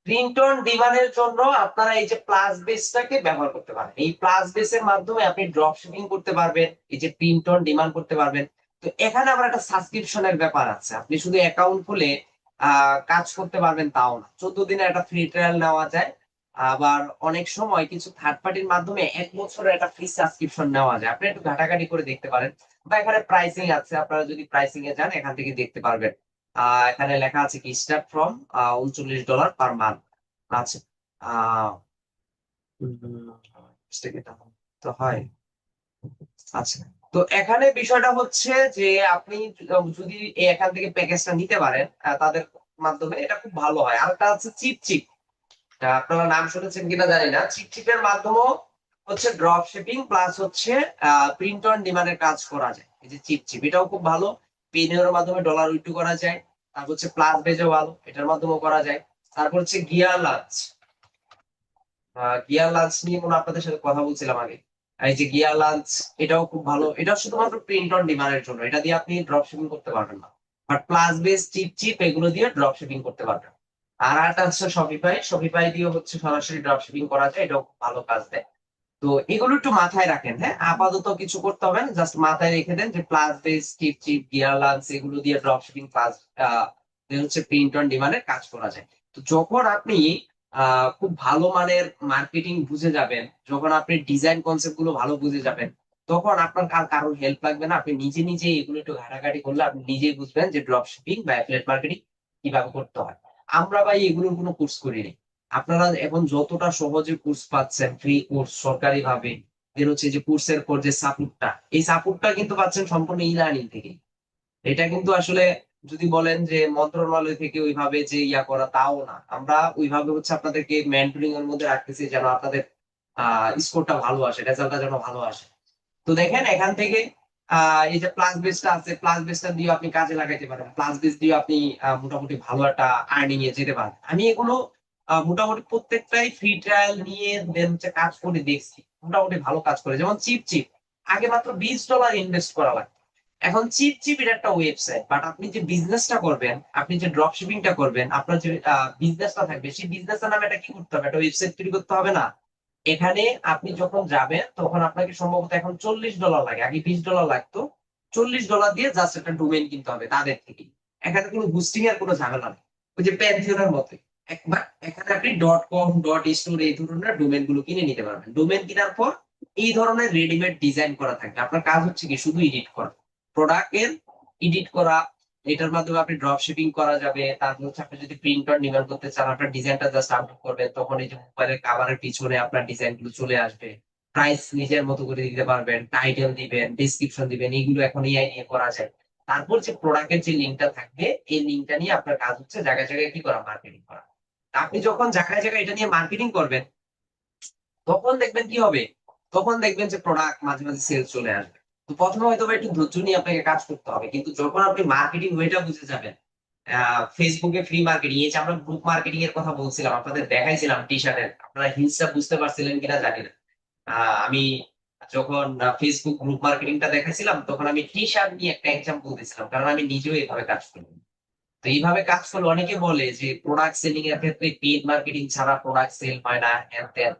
Print on ডিমান্ডের জন্য আপনারা এই যে প্লাস বেসটাকে ব্যবহার করতে পারেন। এই প্লাস বেসের মাধ্যমে আপনি ড্রপ শিপিং করতে পারবেন, এই যে প্রিন্ট অন ডিমান্ড করতে পারবেন। তো এখানে আবার একটা সাবস্ক্রিপশনের ব্যাপার আছে, আপনি শুধু অ্যাকাউন্ট খুলে কাজ করতে পারবেন তাও না, 14 দিনের একটা ফ্রি ট্রায়াল নেওয়া যায়। আবার অনেক সময় কিছু থার্ড পার্টির মাধ্যমে 1 বছরের একটা ফ্রি সাবস্ক্রিপশন নেওয়া যায়, আপনি একটু ঘাটাঘাটি করে দেখতে পারেন। বা এখানে প্রাইসিং আছে, আপনারা যদি প্রাইসিং এ যান এখান থেকে দেখতে পারবেন। এখানে লেখা আছে কি স্টার্ট ফ্রম $39 পার মান্থ আছে। আহ mistake এটা তো হয়। আচ্ছা, তো এখানে বিষয়টা হচ্ছে যে আপনি যদি এখান থেকে প্যাকেজটা নিতে পারেন তাদের মাধ্যমে, এটা খুব ভালো হয়। আর একটা আছে চিপ চিপ, আপনারা নাম শুনেছেন কিনা জানি না। চিপ চিপের মাধ্যমেও হচ্ছে ড্রপ শিপিং প্লাস হচ্ছে প্রিন্ট অন ডিমান্ডের কাজ করা যায়। এই যে চিপ চিপ, এটাও খুব ভালো। পেনিওর মাধ্যমে ডলার উইথড্র করা যায়। তারপর হচ্ছে প্লাস বেজও ভালো, এটার মাধ্যমেও করা যায়। তারপর হচ্ছে গিয়ার লাঞ্চ। গিয়ার লাঞ্চ নিয়ে মনে হয় আপনাদের সাথে কথা বলছিলাম আগে। এই যে গিয়ার লাঞ্চ, এটাও খুব ভালো। এটা শুধুমাত্র প্রিন্ট অন ডিমান্ডের জন্য, এটা দিয়ে আপনি ড্রপ শিপিং করতে পারবেন না। বাট প্লাস বেস চিপ চিপ এগুলো দিয়ে ড্রপ শিপিং করতে পারবেন। আর একটা হচ্ছে শপিফাই, শপিফাই দিয়ে হচ্ছে সরাসরি ড্রপ শিপিং করা যায়, এটাও খুব ভালো কাজ দেয়। তো এগুলো একটু মাথায় রাখেন, হ্যাঁ, আপাতত কিছু করতে হবে না, জাস্ট মাথায় রেখে দেন যে প্লাস বেস চিপ চিপ গিয়ার লাঞ্চ এগুলো দিয়ে ড্রপ শিপিং প্লাস হচ্ছে প্রিন্ট অন ডিমান্ডের কাজ করা যায়। তো যখন আপনি খুব ভালো মানের মার্কেটিং বুঝে যাবেন, যখন আপনি ডিজাইন কনসেপ্ট গুলো ভালো বুঝে যাবেন, তখন আপনার কারোর হেল্প লাগবে না, আপনি নিজে নিজে এগুলো একটু ঘাটাঘাটি করলে আপনি নিজেই বুঝবেন যে ড্রপ শিপিং বা অ্যাফিলিয়েট মার্কেটিং কিভাবে করতে হয়। আমরা ভাই এগুলোর কোনো কোর্স করিনি। আপনারা এখন যতটা সহজে কোর্স পাচ্ছেন, ফ্রি কোর্স সরকারি ভাবে, এর হচ্ছে যে কোর্সের পর যে সাপোর্টটা, এই সাপোর্টটা কিন্তু পাচ্ছেন সম্পূর্ণ ই লার্নিং থেকে। এটা কিন্তু আসলে যদি বলেন যে মন্ত্রণালয় থেকে ওইভাবে যে ইয়া করা, তাও না। আমরা ওইভাবে হচ্ছে আপনাদেরকে মেন্টরিং এর মধ্যে রাখতেছি যেন আপনাদের স্কোরটা ভালো আসে, রেজাল্টটা যেন ভালো আসে। তো দেখেন এখান থেকে এই যে প্লাস বেসটা আছে, প্লাস বেসটা দিয়ে আপনি কাজে লাগাইতে পারেন, প্লাস বেস দিয়ে আপনি মোটামুটি ভালো একটা আর্নিং এ যেতে পারেন। আমি এগুলো মোটামুটি প্রত্যেকটাই ফ্রি ট্রায়াল নিয়ে then হচ্ছে কাজ করে দেখছি, মোটামুটি ভালো কাজ করে। যেমন চিপ চিপ, আগে মাত্র $20 ইনভেস্ট করা লাগে। এখন চিপ চিপ এর একটা ওয়েবসাইট, বাট আপনি যে বিজনেসটা করবেন, আপনি যে ড্রপ শিপিংটা করবেন, আপনার যে বিজনেসটা থাকবে, সেই বিজনেসের নামে এটা কি করতে হবে, একটা ওয়েবসাইট তৈরি করতে হবে না? এখানে আপনি যখন যাবেন তখন আপনাকে সম্ভবত এখন $40 লাগে, আগে $20 লাগতো। $40 দিয়ে জাস্ট একটা ডোমেইন কিনতে হবে তাদের থেকে। এখানে কোনো বুস্টিং এর কোনো ঝামেলা নেই, ওই যে প্যান্থিয়নের মতো। একবার এখানে আপনি .com .store এই ধরনের ডোমেইন গুলো কিনে নিতে পারবেন। ডোমেইন কেনার পর এই ধরনের রেডিমেড ডিজাইন করা থাকবে, আপনার কাজ হচ্ছে কি শুধু এডিট করা, প্রোডাক্টের এডিট করা। এটার মাধ্যমে আপনি ড্রপ শিপিং করা যাবে। তারপর হচ্ছে আপনি যদি প্রিন্ট আউট নির্মাণ করতে চান, আপনার ডিজাইনটা জাস্ট আপলোড করবেন, তখন এই যে মোবাইলের কাভারের পিছনে আপনার ডিজাইন গুলো চলে আসবে। প্রাইস নিজের মতো করে দিতে পারবেন, টাইটেল দিবেন, ডিসক্রিপশন দিবেন, এইগুলো এখন এআই নিয়ে করা যায়। তারপর যে প্রোডাক্টের যে লিঙ্কটা থাকবে, এই লিঙ্কটা নিয়ে আপনার কাজ হচ্ছে জায়গায় জায়গায় কি করা, মার্কেটিং করা। তা আপনি যখন জায়গায় জায়গায় এটা নিয়ে মার্কেটিং করবেন, তখন দেখবেন কি হবে, তখন দেখবেন যে প্রোডাক্ট মাঝে মাঝে সেল চলে আসবে। তো প্রথমে হয়তো বা একটু ধৈর্য নিয়ে আপনাকে কাজ করতে হবে, কিন্তু যখন আপনি মার্কেটিং ওয়েটা বুঝে যাবেন, ফেসবুকে ফ্রি মার্কেটিং, এই যে আমরা গ্রুপ মার্কেটিং এর কথা বলছিলাম, আপনাদের দেখাইছিলাম টি শার্টের, আপনারা হিন্সটা বুঝতে পারছিলেন কিনা জানি না। আমি যখন ফেসবুক গ্রুপ মার্কেটিংটা দেখাইছিলাম, তখন আমি টি শার্ট নিয়ে একটা এক্সাম্পল দিয়েছিলাম, কারণ আমি নিজেও এইভাবে কাজ করি। তো এইভাবে কাজ করলে অনেকে বলে যে প্রোডাক্ট সেলিং এর ক্ষেত্রে পেইড মার্কেটিং ছাড়া প্রোডাক্ট সেল হয় না, হ্যান ত্যান।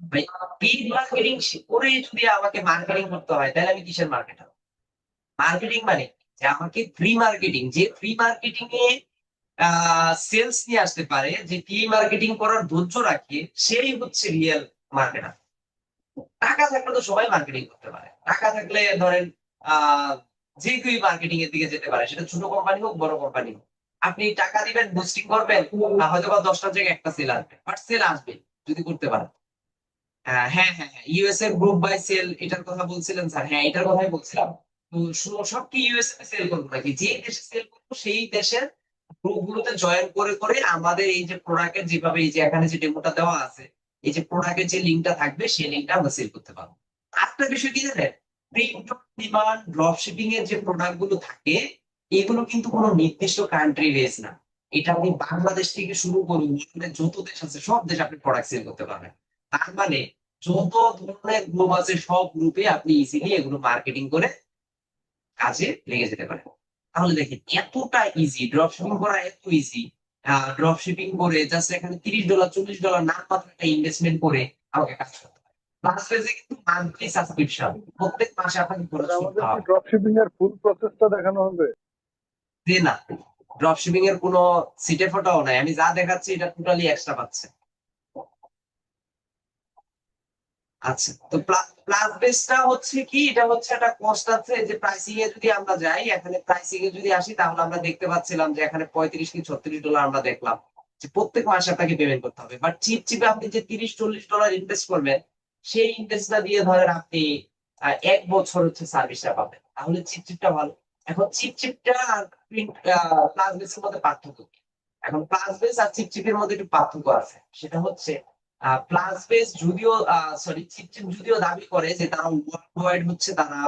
ভাই, পেইড মার্কেটিং করে যদি আমাকে মার্কেটিং করতে হয়, তাহলে আমি কিসের মার্কেটার? মার্কেটিং মানে যে আমাকে ফ্রি মার্কেটিং, যে ফ্রি মার্কেটিং এ সেলস নিয়ে আসতে পারে, যে ফ্রি মার্কেটিং করার ধৈর্য রাখে, সেই হচ্ছে রিয়েল মার্কেটার। টাকা থাকলে তো সবাই মার্কেটিং করতে পারে, টাকা থাকলে ধরেন আহ যে কেউ মার্কেটিং এর দিকে যেতে পারে, সেটা ছোট কোম্পানি হোক বড় কোম্পানি হোক। আপনি টাকা দিবেন, বুস্টিং করবেন, হয়তো বা 10টার জায়গায় একটা সেল আসবে, বাট সেল আসবে যদি করতে পারেন। হ্যাঁ হ্যাঁ হ্যাঁ, ইউএস এর গ্রুপ বাই সেল, এটার কথা বলছিলেন স্যার? হ্যাঁ, এটার কথাই বলছিলাম। তো সব কি ইউএস এ সেল করবো নাকি? যে দেশে সেল করবো সেই দেশের গ্রুপ গুলোতে জয়েন করে করে আমাদের এই যে প্রোডাক্টের যেভাবে এই যে এখানে যে ডেমোটা দেওয়া আছে, এই যে প্রোডাক্টের যে লিঙ্কটা থাকবে, সেই লিঙ্কটা আমরা সেল করতে পারবো। আরেকটা বিষয় কি জানেন, print on demand drop shipping এর যে প্রোডাক্ট গুলো থাকে, এগুলো কিন্তু কোনো নির্দিষ্ট কান্ট্রি বেস না। এটা আপনি বাংলাদেশ থেকে শুরু করুন, যত দেশ আছে সব দেশ আপনি প্রোডাক্ট সেল করতে পারবেন। তার মানে যত ধরনের গ্রুপ আছে সব গ্রুপে আপনি ইজিলি এগুলো মার্কেটিং করে কাজে লেগে যেতে পারেন। তাহলে দেখেন এতটা ইজি, ড্রপ শিপিং করা এত ইজি। ড্রপ শিপিং করে জাস্ট এখানে $30 $40 না মাত্র একটা ইনভেস্টমেন্ট করে আমাকে কাজ করতে হয়। প্লাস পেজে কিন্তু মান্থলি সাবস্ক্রিপশন, প্রত্যেক মাসে আপনাকে খরচ আর করতে আমাদের কি হবে। ড্রপ শিপিং এর ফুল প্রসেসটা দেখানো হবে? যে না, ড্রপ শিপিং এর কোনো সিটে ফোটাও নাই, আমি যা দেখাচ্ছি এটা টোটালি এক্সট্রা পাচ্ছে। আচ্ছা, তো প্লাস বেসটা হচ্ছে কি, এটা হচ্ছে একটা কস্ট আছে যে প্রাইসিং এ যদি আমরা যাই, এখানে প্রাইসিং এ যদি আসি তাহলে আমরা দেখতে পাচ্ছিলাম যে এখানে 35 কি $36 আমরা দেখলাম যে প্রত্যেক মাসে আপনাকে পেমেন্ট করতে হবে। বাট চিপ চিপে আপনি যে $30-40 ইনভেস্ট করবেন, সেই ইনভেস্টটা দিয়ে ধরেন আপনি 1 বছর হচ্ছে সার্ভিসটা পাবেন, তাহলে চিপ চিপটা ভালো। এখন চিপ চিপটা আর প্লাস বেসের মধ্যে পার্থক্য কি? এখন প্লাস বেস আর চিপ চিপের মধ্যে একটু পার্থক্য আছে, সেটা হচ্ছে প্লাস বেস যদিও সরি চিপচিপ যদিও দাবি করে যে তারা ওয়ার্ল্ড ওয়াইড হচ্ছে তারা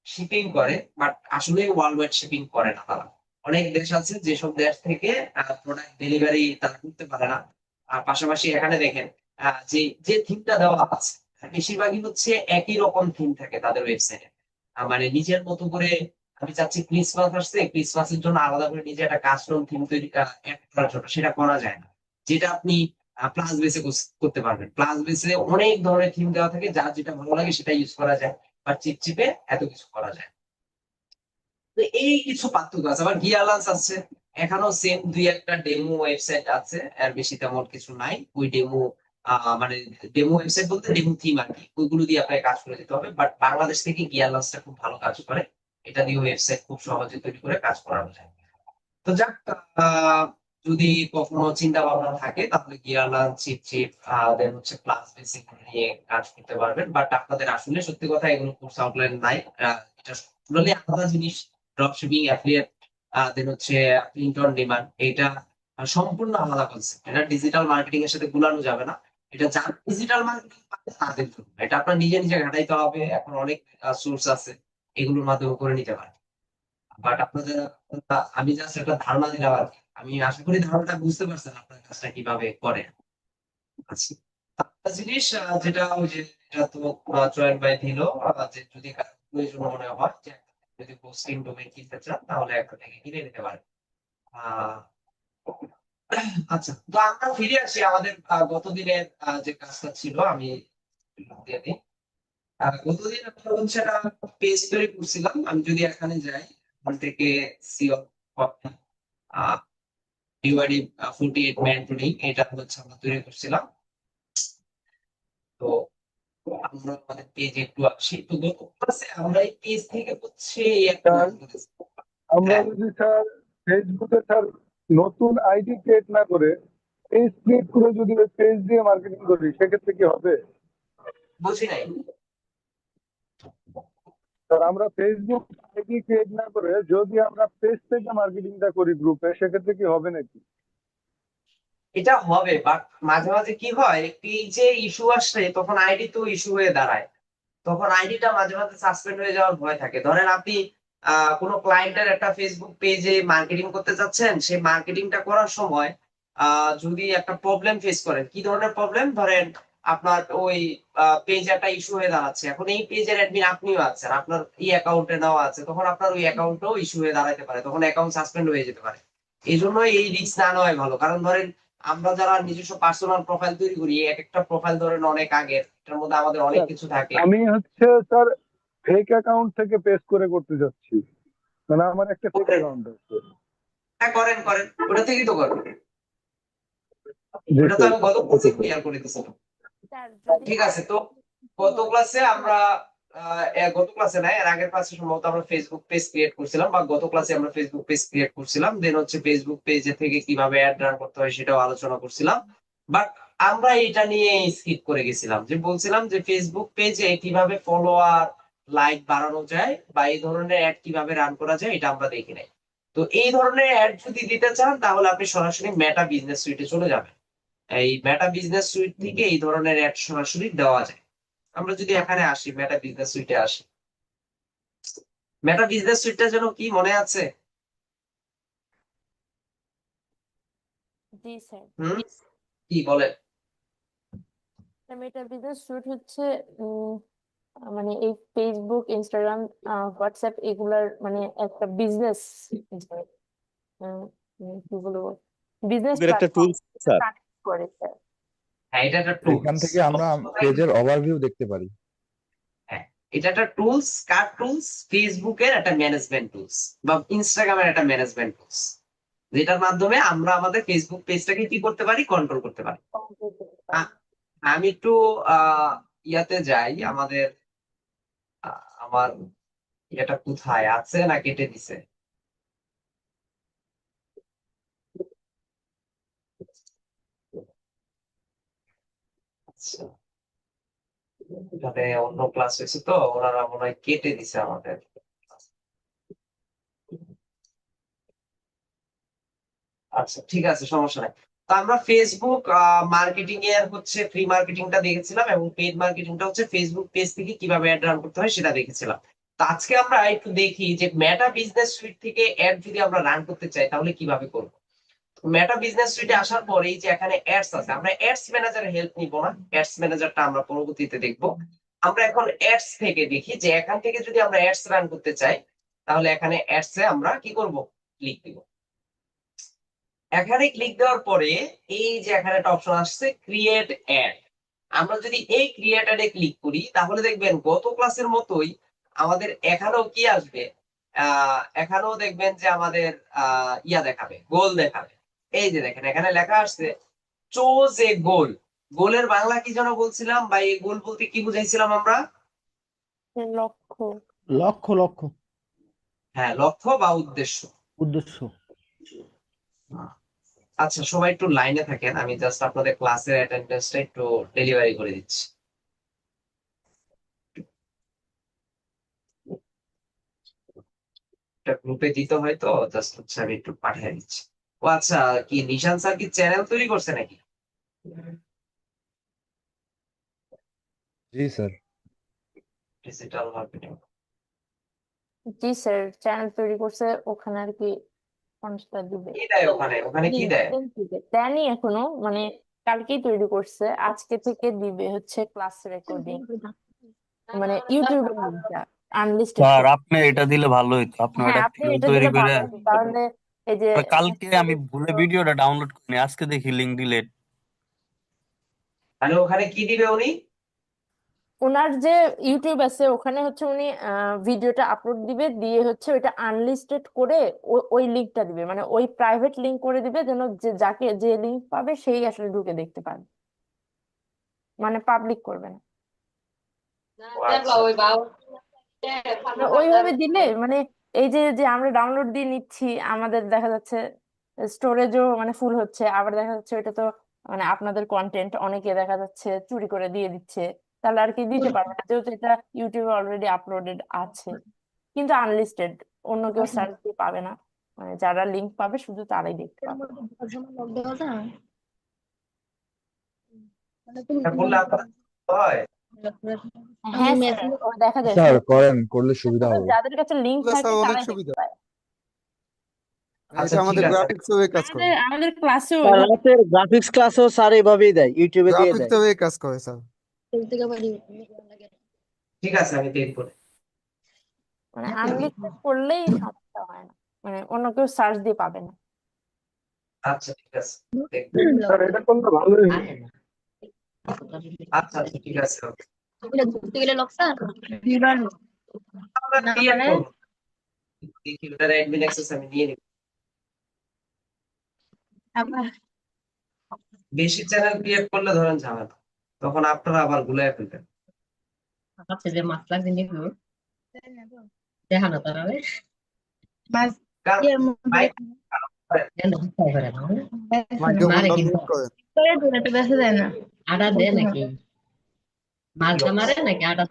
শিপিং করে, বাট আসলে ওয়ার্ল্ড ওয়াইড শিপিং করে না তারা। অনেক দেশ আছে যেসব দেশ থেকে প্রোডাক্ট ডেলিভারি তারা করতে পারে না। আর পাশাপাশি এখানে দেখেন যে যে থিমটা দেওয়া আছে বেশিরভাগই হচ্ছে একই রকম থিম থাকে তাদের ওয়েবসাইটে। মানে নিজের মতো করে, আমি চাচ্ছি ক্রিসমাস আসছে, ক্রিসমাসের জন্য আলাদা করে নিজে একটা কাস্টম থিম তৈরি অ্যাড করার জন্য, সেটা করা যায় না। যেটা আপনি প্লাস বেসে করতে পারবেন। প্লাস বেসে অনেক ধরনের থিম দেওয়া থাকে, যার যেটা ভালো লাগে সেটা ইউজ করা যায়, বা চিপচিপে এত কিছু করা যায়। তো এই কিছু পার্থক্য আছে। আবার গিয়ারলান্স আছে, এখানেও সেম দুই একটা ডেমো ওয়েবসাইট আছে, আর বেশি তেমন কিছু নাই। ওই ডেমো মানে ডেমো ওয়েবসাইট বলতে ডেমো থিম আর কি, ওইগুলো দিয়ে আপনাকে কাজ করে দিতে হবে। বাট বাংলাদেশ থেকে গিয়ারলান্সটা খুব ভালো কাজ করে, এটা দিয়ে ওয়েবসাইট খুব সহজে তৈরি করে কাজ করানো যায়। তো যাক, আহ, যদি কখনো চিন্তা ভাবনা থাকে তাহলে গিয়ারলান্স, চিপ চিপ, দেন হচ্ছে ক্লাস বেসিক নিয়ে কাজ করতে পারবেন। বাট আপনাদের আসলে সত্যি কথা এগুলো কোর্স আউটলাইন নাই। এটা টোটালি আলাদা জিনিস। ড্রপ শিপিং, অ্যাফিলিয়েট, দেন হচ্ছে প্রিন্ট অন ডিমান্ড, এটা সম্পূর্ণ আলাদা কনসেপ্ট। এটা ডিজিটাল মার্কেটিং এর সাথে গুলানো যাবে না। এটা যারা ডিজিটাল মার্কেটিং তাদের জন্য, এটা আপনার নিজে নিজে ঘাটাইতে হবে। এখন অনেক সোর্স আছে, এগুলোর মাধ্যমে করে নিতে পারেন। বাট আপনাদের আমি জাস্ট একটা ধারণা দিলাম আর কি। আমি আশা করি ধারণাটা বুঝতে পারছেন আপনার কাজটা কিভাবে করে। আচ্ছা, একটা জিনিস যেটা ওই যে এটা তো জয়েন্ট ভাই দিল, যে যদি কারো প্রয়োজন মনে হয় যে যদি হোস্টিং ডোমেইন কিনতে চান তাহলে একটা থেকে কিনে নিতে পারেন। আহ, আচ্ছা, তো আমরা ফিরে আসি আমাদের গত দিনের যে কাজটা ছিল, আমি দিয়ে দিই। গতদিন আমরা হচ্ছে একটা পেজ তৈরি করছিলাম। আমি যদি এখানে যাই, ওখান থেকে সিও ডিওয়াইডি 48 ম্যান টুডিং, এটা হচ্ছে আমরা তৈরি করছিলাম। তো আমরা আমাদের পেজে একটু আসি। তো গত ক্লাসে আমরা এই পেজ থেকে হচ্ছে এই একটা স্যার, রান করেছি। আমরা হ্যাঁ, যদি স্যার ফেসবুকে স্যার নতুন আইডি ক্রিয়েট না করে পেজ ক্রিয়েট করে যদি ওই পেজ দিয়ে মার্কেটিং করি সেক্ষেত্রে কি হবে? বুঝি নাই। স্যার, আমরা ফেসবুক আইডি ক্রিয়েট না করে যদি আমরা পেজ থেকে মার্কেটিংটা করি গ্রুপে সেক্ষেত্রে কি হবে নাকি? এটা হবে, বাট মাঝে মাঝে কি হয়, পেজে ইস্যু আসলে তখন আইডি তো ইস্যু হয়ে দাঁড়ায়। তখন আইডিটা মাঝে মাঝে সাসপেন্ড হয়ে যাওয়ার ভয় থাকে। ধরেন আপনি কোনো ক্লায়েন্টের একটা ফেসবুক পেজে মার্কেটিং করতে যাচ্ছেন, সেই মার্কেটিংটা করার সময় যদি একটা প্রবলেম ফেস করেন, কি ধরনের প্রবলেম, ধরেন আপনার ওই পেজে একটা ইস্যু হয়ে দাঁড়াচ্ছে, এখন এই পেজের অ্যাডমিন আপনিও আছেন, আপনার ই অ্যাকাউন্টে নেওয়া আছে, তখন আপনার ওই অ্যাকাউন্টও ইস্যু হয়ে দাঁড়াতে পারে, তখন অ্যাকাউন্ট সাসপেন্ড হয়ে যেতে পারে। এই জন্য এই রিস্ক না নেওয়াই ভালো। কারণ ধরেন আমরা যারা নিজস্ব পার্সোনাল প্রোফাইল তৈরি করি, এক একটা প্রোফাইল ধরেন অনেক আগের, এটার মধ্যে আমাদের অনেক স্যার, কিছু থাকে। আমি হচ্ছে স্যার ফেক অ্যাকাউন্ট থেকে পেজ করে করতে যাচ্ছি, মানে আমার একটা ফেক করেন, অ্যাকাউন্ট আছে। হ্যাঁ করেন করেন, ওটা থেকেই তো করবেন। জি ওটা তো স্যার। আমি গত ওকে ক্লাসে স্যার। ক্লিয়ার করে দিয়েছিলাম। স্যার যদি ঠিক আছে, তো কিছু গত হয় ক্লাসে আমরা গত ক্লাসে না, এর আগের ক্লাসে সম্ভবত আমরা ফেসবুক পেজ ক্রিয়েট করছিলাম, বা গত ক্লাসে আমরা ফেসবুক পেজ ক্রিয়েট করছিলাম, দেন হচ্ছে ফেসবুক পেজে থেকে কিভাবে অ্যাড রান করতে হয় সেটাও আলোচনা করছিলাম। বাট আমরা এটা নিয়ে স্কিপ করে গেছিলাম, যে বলছিলাম যে ফেসবুক পেজে কিভাবে ফলোয়ার লাইক বাড়ানো যায় বা এই ধরনের অ্যাড কিভাবে রান করা যায়, এটা আমরা দেখি নাই। তো এই ধরনের অ্যাড যদি দিতে চান তাহলে আপনি সরাসরি মেটা বিজনেস সুইটে চলে যাবেন। এই মেটা বিজনেস সুইট থেকে এই ধরনের অ্যাড সরাসরি দেওয়া যায়। আমরা যদি এখানে আসি, মেটা বিজনেস সুইটে আসি, মেটা বিজনেস সুইটটা যেন কি মনে আছে? জি স্যার। হুম, কি বলে? মেটা বিজনেস শুট হচ্ছে মানে এই ফেসবুক, ইনস্টাগ্রাম, হোয়াটসঅ্যাপ এগুলার মানে একটা বিজনেস, কি বলবো, বিজনেস এর একটা প্ল্যাটফর্ম টুলস স্যার। কানেক্ট করে স্যার। হ্যাঁ, এটা একটা এখান টুলস। থেকে আমরা পেজের ওভারভিউ দেখতে পারি। হ্যাঁ, এটা একটা টুলস। কার টুলস? ফেসবুকের একটা ম্যানেজমেন্ট টুলস বা ইনস্টাগ্রামের একটা ম্যানেজমেন্ট টুলস, যেটার মাধ্যমে আমরা আমাদের ফেসবুক পেজটাকে কি করতে পারি? কন্ট্রোল করতে পারি। আ- আমি একটু ইয়াতে যাই, আমাদের আমার এটা কোথায় আছে না কেটে দিছে? আচ্ছা, এখানে অন্য ক্লাস হয়েছে তো ওনারা মনে হয় কেটে দিছে আমাদের। আচ্ছা, ঠিক আছে, সমস্যা নাই। তো আমরা ফেসবুক মার্কেটিং এর হচ্ছে ফ্রি মার্কেটিংটা দেখেছিলাম, এবং পেইড মার্কেটিংটা হচ্ছে ফেসবুক পেজ থেকে কিভাবে অ্যাড রান করতে হয় সেটা দেখেছিলাম। তো আজকে আমরা একটু দেখি যে মেটা বিজনেস সুইট থেকে অ্যাড যদি আমরা রান করতে চাই তাহলে কিভাবে করব। মেটা বিজনেস সুইটে আসার পরে এই যে এখানে অ্যাডস আছে, আমরা অ্যাডস ম্যানেজারের হেল্প নিব না, অ্যাডস ম্যানেজারটা আমরা পরবর্তীতে দেখব। আমরা এখন অ্যাডস থেকে দেখি যে এখান থেকে যদি আমরা অ্যাডস রান করতে চাই তাহলে এখানে অ্যাডস এ আমরা কি করব? ক্লিক দিব। এখানে ক্লিক দেওয়ার পরে এই যে এখানে একটা অপশন আসছে ক্রিয়েট অ্যাড। আমরা যদি এই ক্রিয়েট অ্যাড এ ক্লিক করি তাহলে দেখবেন গত ক্লাসের মতোই আমাদের এখানেও কি আসবে, এখানেও দেখবেন যে আমাদের ইয়া দেখাবে, গোল দেখাবে। এই যে দেখেন এখানে লেখা আসছে চোজ এ গোল। গোলের বাংলা কি যেন বলছিলাম, বা এই গোল বলতে কি বুঝাইছিলাম আমরা? লক্ষ্য। লক্ষ্য লক্ষ্য হ্যাঁ, লক্ষ্য বা উদ্দেশ্য। উদ্দেশ্য। আচ্ছা, সবাই একটু লাইনে থাকেন, আমি জাস্ট আপনাদের ক্লাসের অ্যাটেন্ডেন্সটা একটু ডেলিভারি করে দিচ্ছি। একটা গ্রুপে দিতে হয় তো জাস্ট হচ্ছে আমি একটু পাঠিয়ে দিচ্ছি। ও আচ্ছা, কি নিশান স্যার কি চ্যানেল তৈরি করছে নাকি? জি স্যার। Digital marketing. জি স্যার, চ্যানেল তৈরি করছে, ওখানে আর কি মানুষটা দিবে। কি দেয় ওখানে? ওখানে কি দেয়? দেয়নি এখনো, মানে কালকেই তৈরি করছে, আজকে থেকে দিবে হচ্ছে ক্লাস রেকর্ডিং, মানে ইউটিউবের লিঙ্কটা আনলিস্টেড স্যার করে। আপনি এটা দিলে ভালো হইতো, আপনি হ্যাঁ, একটা আপনি টিউটোরিয়াল এটা তৈরি দিলে করে। ভালো হতো, তাহলে এই যে কালকে আমি ভুলে ভিডিওটা ডাউনলোড করিনি, আজকে দেখি লিংক ডিলেট। মানে ওখানে কি দিবে উনি? ওনার যে ইউটিউব আছে ওখানে হচ্ছে উনি ভিডিওটা আপলোড দিবে, দিয়ে হচ্ছে ওইটা আনলিস্টেড করে ওই লিঙ্কটা দিবে, মানে ওই প্রাইভেট লিঙ্ক করে দিবে যেন যাকে যে লিঙ্ক পাবে সেই আসলে ঢুকে দেখতে পারবে, মানে পাবলিক করবে না। ও আচ্ছা। মানে ওইভাবে দিলে মানে এই যে যে আমরা ডাউনলোড দিয়ে নিচ্ছি, আমাদের দেখা যাচ্ছে স্টোরেজও মানে ফুল হচ্ছে, আবার দেখা যাচ্ছে ওইটা তো মানে আপনাদের কন্টেন্ট অনেকে দেখা যাচ্ছে চুরি করে দিয়ে দিচ্ছে, তাহলে আর কি দিতে পারবে না, যেহেতু এটা ইউটিউবে অলরেডি আপলোডেড আছে, কিন্তু আনলিস্টেড, অন্য কেউ সার্চ দিয়ে পাবে না, মানে যারা লিংক পাবে শুধু তারাই দেখতে পাবে। এটা করলে আপনার হয়? হ্যাঁ স্যার, ও দেখা যায় স্যার শুধু করেন, করলে সুবিধা শুধু হবে। যাদের কাছে লিংক এগুলো থাকে স্যার অনেক তারাই দেখতে সুবিধা। পায়। আচ্ছা, এটা ঠিক আমাদের আছে। গ্রাফিক্স ওয়ে কাজ করে। আমাদের ক্লাসেও স্যার রাতের গ্রাফিক্স ক্লাসও স্যার এইভাবেই দেয়, ইউটিউবে দিয়ে গ্রাফিক্স দেয়। ওয়ে কাজ করে স্যার। ঠিক আছে, আমি তৈরি করি। মানে আনলিস্টেড করলেই সমস্যা হয় না, মানে অন্য কেউ সার্চ দিয়ে পাবে না। আচ্ছা, ঠিক আছে, দেখবো। স্যার এটা করলে ভালোই হয়। আচ্ছা আচ্ছা, ঠিক আছে, okay. আমরা না create মানে করবো। দেখি ওটার অ্যাডমিন অ্যাক্সেস আমি নিয়ে নিব। বেশি চ্যানেল ক্রিয়েট করলে ধরেন ঝামেলা, তখন আপনারা আবার গুলায় ফেলবেন। আচ্ছা যে মাছ লাগবে নি দেখানো তো হবে কারণ মাইক মাইক্রোফোনটা মিউট করেন। আটা দে নাকি মাছটা মারে নাকি আটা?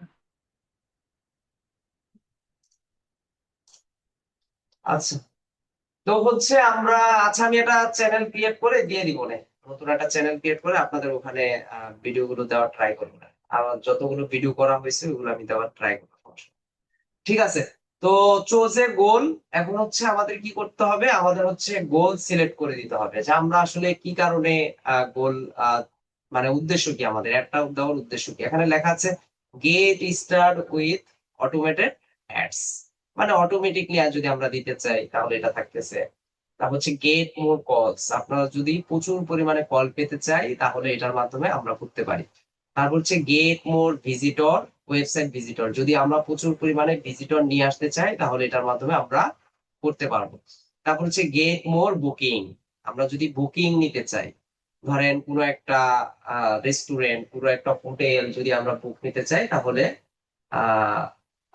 আচ্ছা, তো হচ্ছে আমরা, আচ্ছা আমি একটা চ্যানেল ক্রিয়েট করে দিয়ে দিব না, নতুন একটা চ্যানেল ক্রিয়েট করে আপনাদের ওখানে ভিডিও গুলো দেওয়ার ট্রাই করবো না। আমার যতগুলো ভিডিও করা হয়েছে ওগুলো আমি দেওয়ার ট্রাই করবো, সমস্যা নেই। ঠিক আছে। তো চোজে গোল, এখন হচ্ছে আমাদের কি করতে হবে? আমাদের হচ্ছে গোল সিলেক্ট করে দিতে হবে যে আমরা আসলে কি কারণে গোল, মানে উদ্দেশ্য কি, আমাদের একটা দেওয়ার উদ্দেশ্য কি। এখানে লেখা আছে get start with automated ads, মানে অটোমেটিকলি যদি আমরা দিতে চাই তাহলে এটা থাকতেছে তারপর হচ্ছে গেট মোর কলস, আপনারা যদি প্রচুর পরিমাণে কল পেতে চাই তাহলে এটার মাধ্যমে আমরা করতে পারি। তারপর হচ্ছে get more visitor, website visitor, যদি আমরা প্রচুর পরিমাণে ভিজিটর নিয়ে আসতে চাই তাহলে এটার মাধ্যমে আমরা করতে পারবো। তারপর হচ্ছে গেট মোর বুকিং, আমরা যদি বুকিং নিতে চাই, ধরেন কোনো একটা রেস্টুরেন্ট, পুরো একটা হোটেল যদি আমরা বুক নিতে চাই তাহলে আহ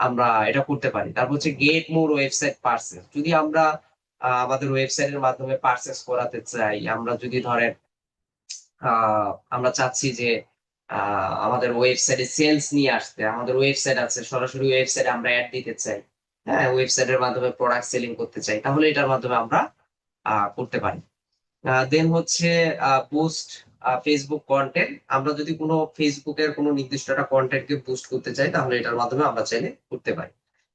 আমরা এটা করতে পারি। তারপর হচ্ছে গেট মোর ওয়েবসাইট পার্সেস, যদি আমরা আমাদের ওয়েবসাইটের মাধ্যমে পার্সেস করাতে চাই, আমরা যদি ধরেন আমরা চাচ্ছি যে আমাদের ওয়েবসাইটে সেলস নিয়ে আসতে, আমাদের ওয়েবসাইট আছে, সরাসরি ওয়েবসাইটে আমরা অ্যাড দিতে চাই, হ্যাঁ, ওয়েবসাইটের মাধ্যমে প্রোডাক্ট সেলিং করতে চাই, তাহলে এটার মাধ্যমে আমরা করতে পারি। দেন হচ্ছে বুস্ট ফেসবুক কন্টেন্ট, আমরা যদি কোনো ফেসবুকের কোনো নির্দিষ্ট একটা কন্টেন্টকে বুস্ট করতে চাই তাহলে এটার মাধ্যমে আমরা চাইলে করতে পারি।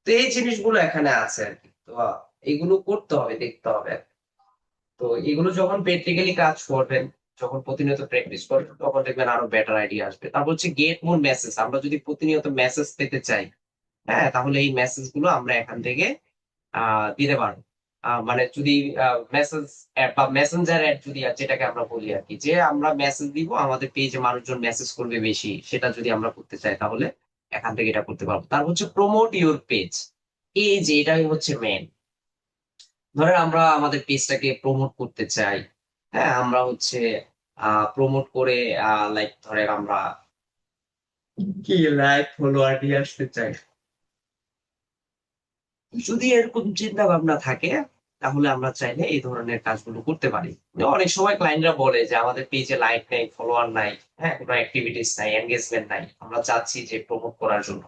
তো এই জিনিসগুলো এখানে আছে আর কি। তো এগুলো করতে হবে, দেখতে হবে। তো এগুলো যখন প্র্যাকটিক্যালি কাজ করবেন, যখন প্রতিনিয়ত প্র্যাকটিস করবেন, তখন দেখবেন আরো বেটার আইডিয়া আসবে। তারপর হচ্ছে গেট মোর মেসেজ, আমরা যদি প্রতিনিয়ত মেসেজ পেতে চাই, হ্যাঁ, তাহলে এই মেসেজ গুলো আমরা এখান থেকে দিতে পারবো। মানে যদি মেসেজ অ্যাড বা মেসেঞ্জার অ্যাড যদি যেটাকে আমরা বলি আর কি, যে আমরা মেসেজ দিব, আমাদের পেজে মানুষজন মেসেজ করবে বেশি, সেটা যদি আমরা করতে চাই তাহলে এখান থেকে এটা করতে পারবো। তারপর হচ্ছে প্রমোট ইউর পেজ, এই যে এটাই হচ্ছে মেন। ধরেন আমরা আমাদের পেজটাকে প্রমোট করতে চাই, হ্যাঁ, আমরা হচ্ছে প্রমোট করে লাইক ধরেন আমরা কি লাইক ফলোয়ার নিয়ে আসতে চাই, যদি এরকম চিন্তা ভাবনা থাকে তাহলে আমরা চাইলে এই ধরনের কাজগুলো করতে পারি। অনেক সময় ক্লায়েন্টরা বলে যে আমাদের পেজে লাইক নাই, ফলোয়ার নাই, হ্যাঁ, কোনো অ্যাক্টিভিটিস নাই, এনগেজমেন্ট নাই, আমরা চাচ্ছি যে প্রমোট করার জন্য,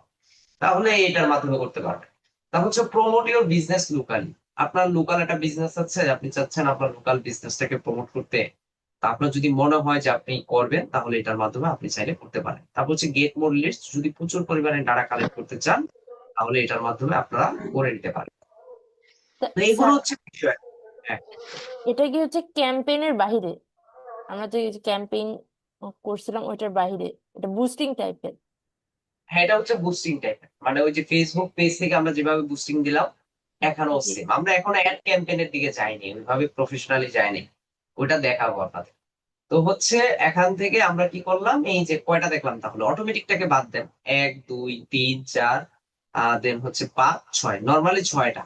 তাহলে এটার মাধ্যমে করতে পারবেন। তারপর হচ্ছে প্রমোট ইউর বিজনেস লোকালি, আপনার লোকাল একটা বিজনেস আছে, আপনি চাচ্ছেন আপনার লোকাল বিজনেসটাকে প্রমোট করতে, তা আপনার যদি মনে হয় যে আপনি করবেন তাহলে এটার মাধ্যমে আপনি চাইলে করতে পারেন। তারপর হচ্ছে গেট মোর লিস্ট, যদি প্রচুর পরিমাণে ডাটা কালেক্ট করতে চান তাহলে এটার মাধ্যমে আপনারা করে নিতে পারেন। তো এগুলো স্যার, হচ্ছে বিষয়। হ্যাঁ, এটা কি হচ্ছে ক্যাম্পেইনের বাহিরে? আমরা যে ক্যাম্পেইন করছিলাম ওইটার বাহিরে, এটা বুস্টিং টাইপের। হ্যাঁ, এটা হচ্ছে বুস্টিং টাইপের, মানে ওই যে ফেসবুক পেজ থেকে আমরা যেভাবে বুস্টিং দিলাম এখানেও জি। সেম, আমরা এখন অ্যাড ক্যাম্পেইনের দিকে যাইনি, ওইভাবে প্রফেশনালি যাইনি, ওইটা দেখাবো আপনাদের। তো হচ্ছে এখান থেকে আমরা কি করলাম, এই যে কয়টা দেখলাম, তাহলে অটোমেটিকটাকে বাদ দেন, 1 2 3 4, দেন হচ্ছে 5 6, নর্মালি 6টা।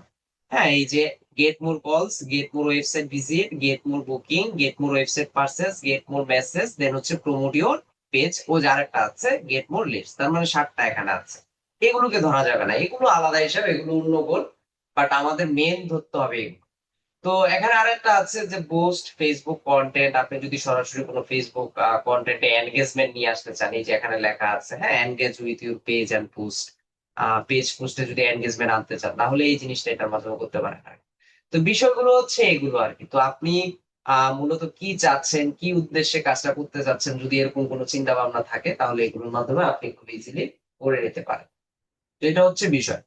হ্যাঁ, এই যে get more calls, get more website visit, get more booking, get more website purchases, get more message, then হচ্ছে প্রমোট ইউর পেজ, ও যে আরেকটা আছে গেট মোর লিস্ট, তার মানে 7টা এখানে আছে। এগুলোকে ধরা যাবে না, এগুলো আলাদা হিসাব, এগুলো অন্য গোল, বাট আমাদের মেন ধরতে হবে এগুলো। তো এখানে আরেকটা আছে যে পোস্ট ফেসবুক কন্টেন্ট, আপনি যদি সরাসরি কোনো ফেসবুক কন্টেন্টে এনগেজমেন্ট নিয়ে আসতে চান, এই যে এখানে লেখা আছে, হ্যাঁ, engage with your page and post, page পোস্টে যদি এনগেজমেন্ট আনতে চান তাহলে এই জিনিসটা এটার মাধ্যমে করতে পারেন আর কি। তো বিষয়গুলো হচ্ছে এগুলো আর কি। তো আপনি মূলত কি চাচ্ছেন, কি উদ্দেশ্যে কাজটা করতে চাচ্ছেন, যদি এরকম কোনো চিন্তা ভাবনা থাকে তাহলে এগুলোর মাধ্যমে আপনি খুব ইজিলি করে নিতে পারেন। তো এটা হচ্ছে বিষয়।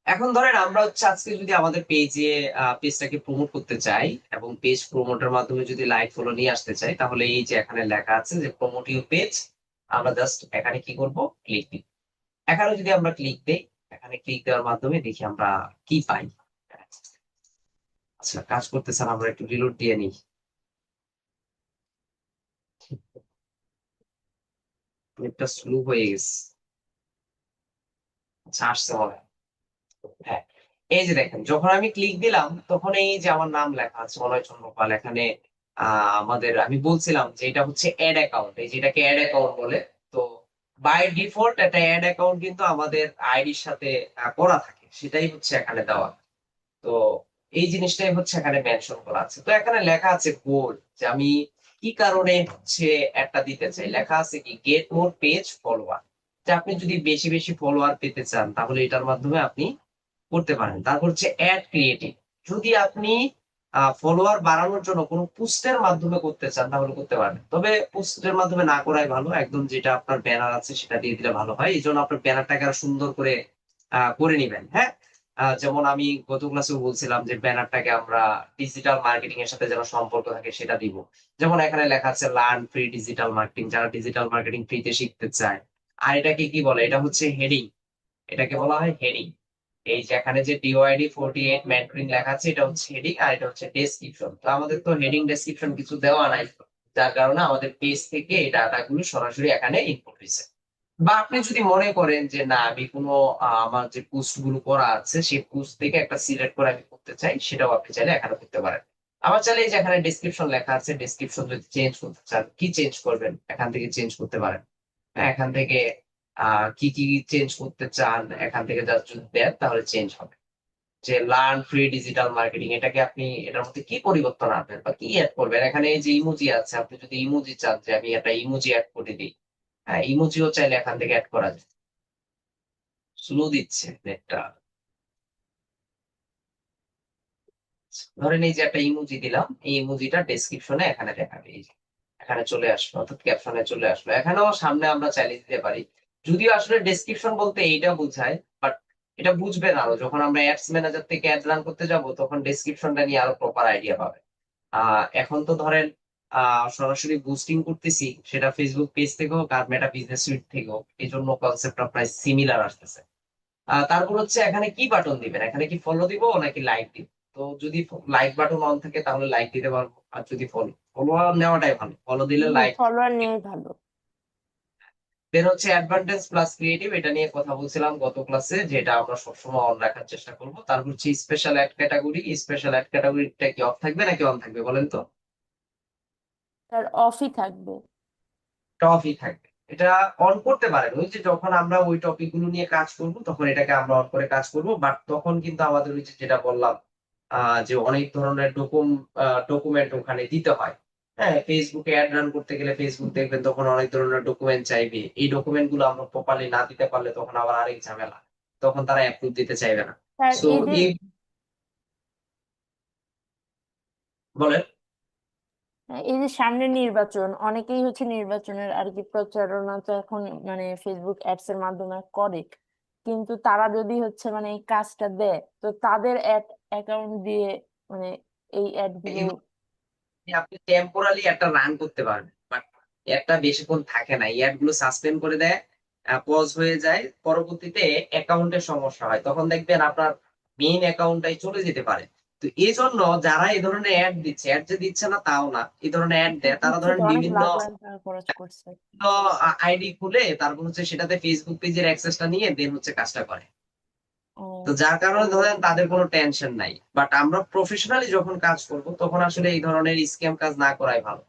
এখন ধরেন আমরা হচ্ছে আজকে যদি আমাদের পেজটাকে প্রমোট করতে চাই এবং পেজ প্রমোটের মাধ্যমে যদি লাইক ফলো নিয়ে আসতে চাই, তাহলে এই যে এখানে লেখা আছে যে প্রমোট ইউর পেজ, আমরা জাস্ট এখানে কি করব, ক্লিক দিই। এখানে যদি আমরা ক্লিক দেই, এখানে ক্লিক দেওয়ার মাধ্যমে দেখি আমরা কি পাই। আচ্ছা, কাজ করতেছে না, আমরা একটু রিলোড দিয়ে নিই। নেটটা স্লো হয়ে গেছে। আচ্ছা, আসছে মনে হয়। হ্যাঁ, এই যে দেখেন, যখন আমি ক্লিক দিলাম তখন এই যে আমার নাম লেখা আছে মলয় চন্দ্রপাল, এখানে আমাদের আমি বলছিলাম যে এটা হচ্ছে অ্যাড অ্যাকাউন্ট, এই যেটাকে অ্যাড অ্যাকাউন্ট বলে। তো বাই ডিফল্ট একটা অ্যাড অ্যাকাউন্ট কিন্তু আমাদের আইডির সাথে করা থাকে, সেটাই হচ্ছে এখানে দেওয়া। তো এই জিনিসটাই হচ্ছে এখানে মেনশন করা আছে। তো এখানে লেখা আছে গোল, যে আমি কি কারণে হচ্ছে একটা দিতে চাই, লেখা আছে কি গেট মোর পেজ ফলোয়ার, যে আপনি যদি বেশি বেশি ফলোয়ার পেতে চান তাহলে এটার মাধ্যমে আপনি করতে পারেন। তারপর হচ্ছে অ্যাড ক্রিয়েটিভ, যদি আপনি ফলোয়ার বাড়ানোর জন্য কোনো পোস্টের মাধ্যমে করতে চান তাহলে করতে পারেন, তবে পোস্টের মাধ্যমে না করাই ভালো, একদম যেটা আপনার ব্যানার আছে সেটা দিয়ে দিলে ভালো হয়। এই জন্য আপনার ব্যানারটাকে আরো সুন্দর করে করে নিবেন। হ্যাঁ, যেমন আমি গত ক্লাসেও বলছিলাম যে ব্যানারটাকে আমরা ডিজিটাল মার্কেটিং এর সাথে যেন সম্পর্ক থাকে সেটা দিব। যেমন এখানে লেখা আছে লার্ন ফ্রি ডিজিটাল মার্কেটিং, যারা ডিজিটাল মার্কেটিং ফ্রিতে শিখতে চায়। আর এটাকে কি বলে, এটা হচ্ছে হেডিং, এটাকে বলা হয় হেডিং। এই যে এখানে যে ডিওআইডি 48 মেন্টরিং লেখা আছে, এটা হচ্ছে হেডিং আর এটা হচ্ছে ডেসক্রিপশন। তো আমাদের তো হেডিং ডেসক্রিপশন কিছু দেওয়া নাই, যার কারণে আমাদের পেজ থেকে এই ডাটাগুলো সরাসরি এখানে ইনপুট হয়েছে। বা আপনি যদি মনে করেন যে না আমি কোনো আমার যে পোস্ট গুলো করা আছে সেই পোস্ট থেকে একটা সিলেক্ট করে আমি করতে চাই, সেটাও আপনি চাইলে এখানে করতে পারেন। আবার চাইলে এই যে এখানে ডেসক্রিপশন লেখা আছে, ডেসক্রিপশন যদি চেঞ্জ করতে চান, কি চেঞ্জ করবেন এখান থেকে চেঞ্জ করতে পারেন। হ্যাঁ, এখান থেকে কি কি চেঞ্জ করতে চান এখান থেকে জাস্ট যদি দেন তাহলে চেঞ্জ হবে। যে লার্ন ফ্রি ডিজিটাল মার্কেটিং, এটাকে আপনি এটার মধ্যে কি পরিবর্তন আনবেন বা কি অ্যাড করবেন। এখানে এই যে ইমোজি আছে, আপনি যদি ইমোজি চান যে আমি একটা ইমোজি অ্যাড করে দিই, হ্যাঁ ইমোজিও চাইলে এখান থেকে অ্যাড করা যায়। স্লো দিচ্ছে নেটটা। ধরেন এই যে একটা ইমোজি দিলাম, এই ইমোজিটা ডেসক্রিপশনে এখানে দেখাবে, এই যে এখানে চলে আসলো অর্থাৎ ক্যাপশনে চলে আসলো। এখানেও সামনে আমরা চালিয়ে দিতে পারি, যদিও আসলে ডেসক্রিপশন বলতে এইটা বোঝায়, বাট এটা বুঝবেন আরো যখন আমরা অ্যাডস ম্যানেজার থেকে অ্যাড রান করতে যাব, তখন ডেসক্রিপশনটা নিয়ে আরো প্রপার আইডিয়া পাবে। এখন তো ধরেন সরাসরি বুস্টিং করতেছি, সেটা ফেসবুক পেজ থেকে হোক আর মেটা বিজনেস সুইট থেকে হোক, এই জন্য কনসেপ্টটা প্রায় সিমিলার আসতেছে। তারপর হচ্ছে এখানে কি বাটন দিবেন, এখানে কি ফলো দিব নাকি লাইক দিব। তো যদি লাইক বাটন অন থাকে তাহলে লাইক দিতে পারবো, আর যদি ফলোয়ার নেওয়াটাই ভালো, ফলো দিলে লাইক। ফলোয়ার নিয়ে ভালো। দেন হচ্ছে অ্যাডভান্টেজ প্লাস ক্রিয়েটিভ, এটা নিয়ে কথা বলছিলাম গত ক্লাসে, যেটা আমরা সবসময় অন রাখার চেষ্টা করব। তারপর হচ্ছে special ad category, special ad ক্যাটাগরিটা কি অফ থাকবে নাকি অন থাকবে বলেন তো? তার অফই থাকবে। টপই থাকবে। এটা অন করতে পারেন, ওই যে যখন আমরা ওই টপিক গুলো নিয়ে কাজ করব তখন এটাকে আমরা অন করে কাজ করব, বাট তখন কিন্তু আমাদের ওই যে যেটা বললাম যে অনেক ধরনের ডকুমেন্ট ওখানে দিতে হয়। হ্যাঁ, ফেসবুকে অ্যাড রান করতে গেলে ফেসবুক দেখবেন তখন অনেক ধরনের ডকুমেন্ট চাইবে, এই ডকুমেন্ট গুলো আমরা প্রপারলি না দিতে পারলে তখন আবার আরেক ঝামেলা, তখন তারা অ্যাপ্রুভ দিতে চাইবে না। তার সো এই যে এই বলেন। এই যে সামনে নির্বাচন, অনেকেই হচ্ছে নির্বাচনের আর কি প্রচারণা তো এখন মানে ফেসবুক অ্যাডস এর মাধ্যমে করে, কিন্তু তারা যদি হচ্ছে মানে এই কাজটা দেয়, তো তাদের অ্যাকাউন্ট দিয়ে মানে এই অ্যাড গুলো আপনি টেম্পোরালি একটা রান করতে পারবেন, বাট একটা বেশিক্ষণ থাকে না, এই অ্যাড গুলো সাসপেন্ড করে দেয়, পজ হয়ে যায়, পরবর্তীতে অ্যাকাউন্টের সমস্যা হয়, তখন দেখবেন আপনার মেইন অ্যাকাউন্টটাই চলে যেতে পারে। তো এই জন্য যারা এই ধরনের অ্যাড দিচ্ছে, অ্যাড যে দিচ্ছে না তাও না, এই ধরনের অ্যাড দেয় তারা দিচ্ছে ধরেন তো অনেক বিভিন্ন লাখ লাখ টাকা খরচ করছে। আইডি খুলে তারপর হচ্ছে সেটাতে ফেসবুক পেজের অ্যাক্সেসটা নিয়ে দেন হচ্ছে কাজটা করে। ও তো যার কারণে ধরেন তাদের কোনো টেনশন নাই, বাট আমরা প্রফেশনালি যখন কাজ করব তখন আসলে এই ধরনের স্ক্যাম কাজ না করাই ভালো।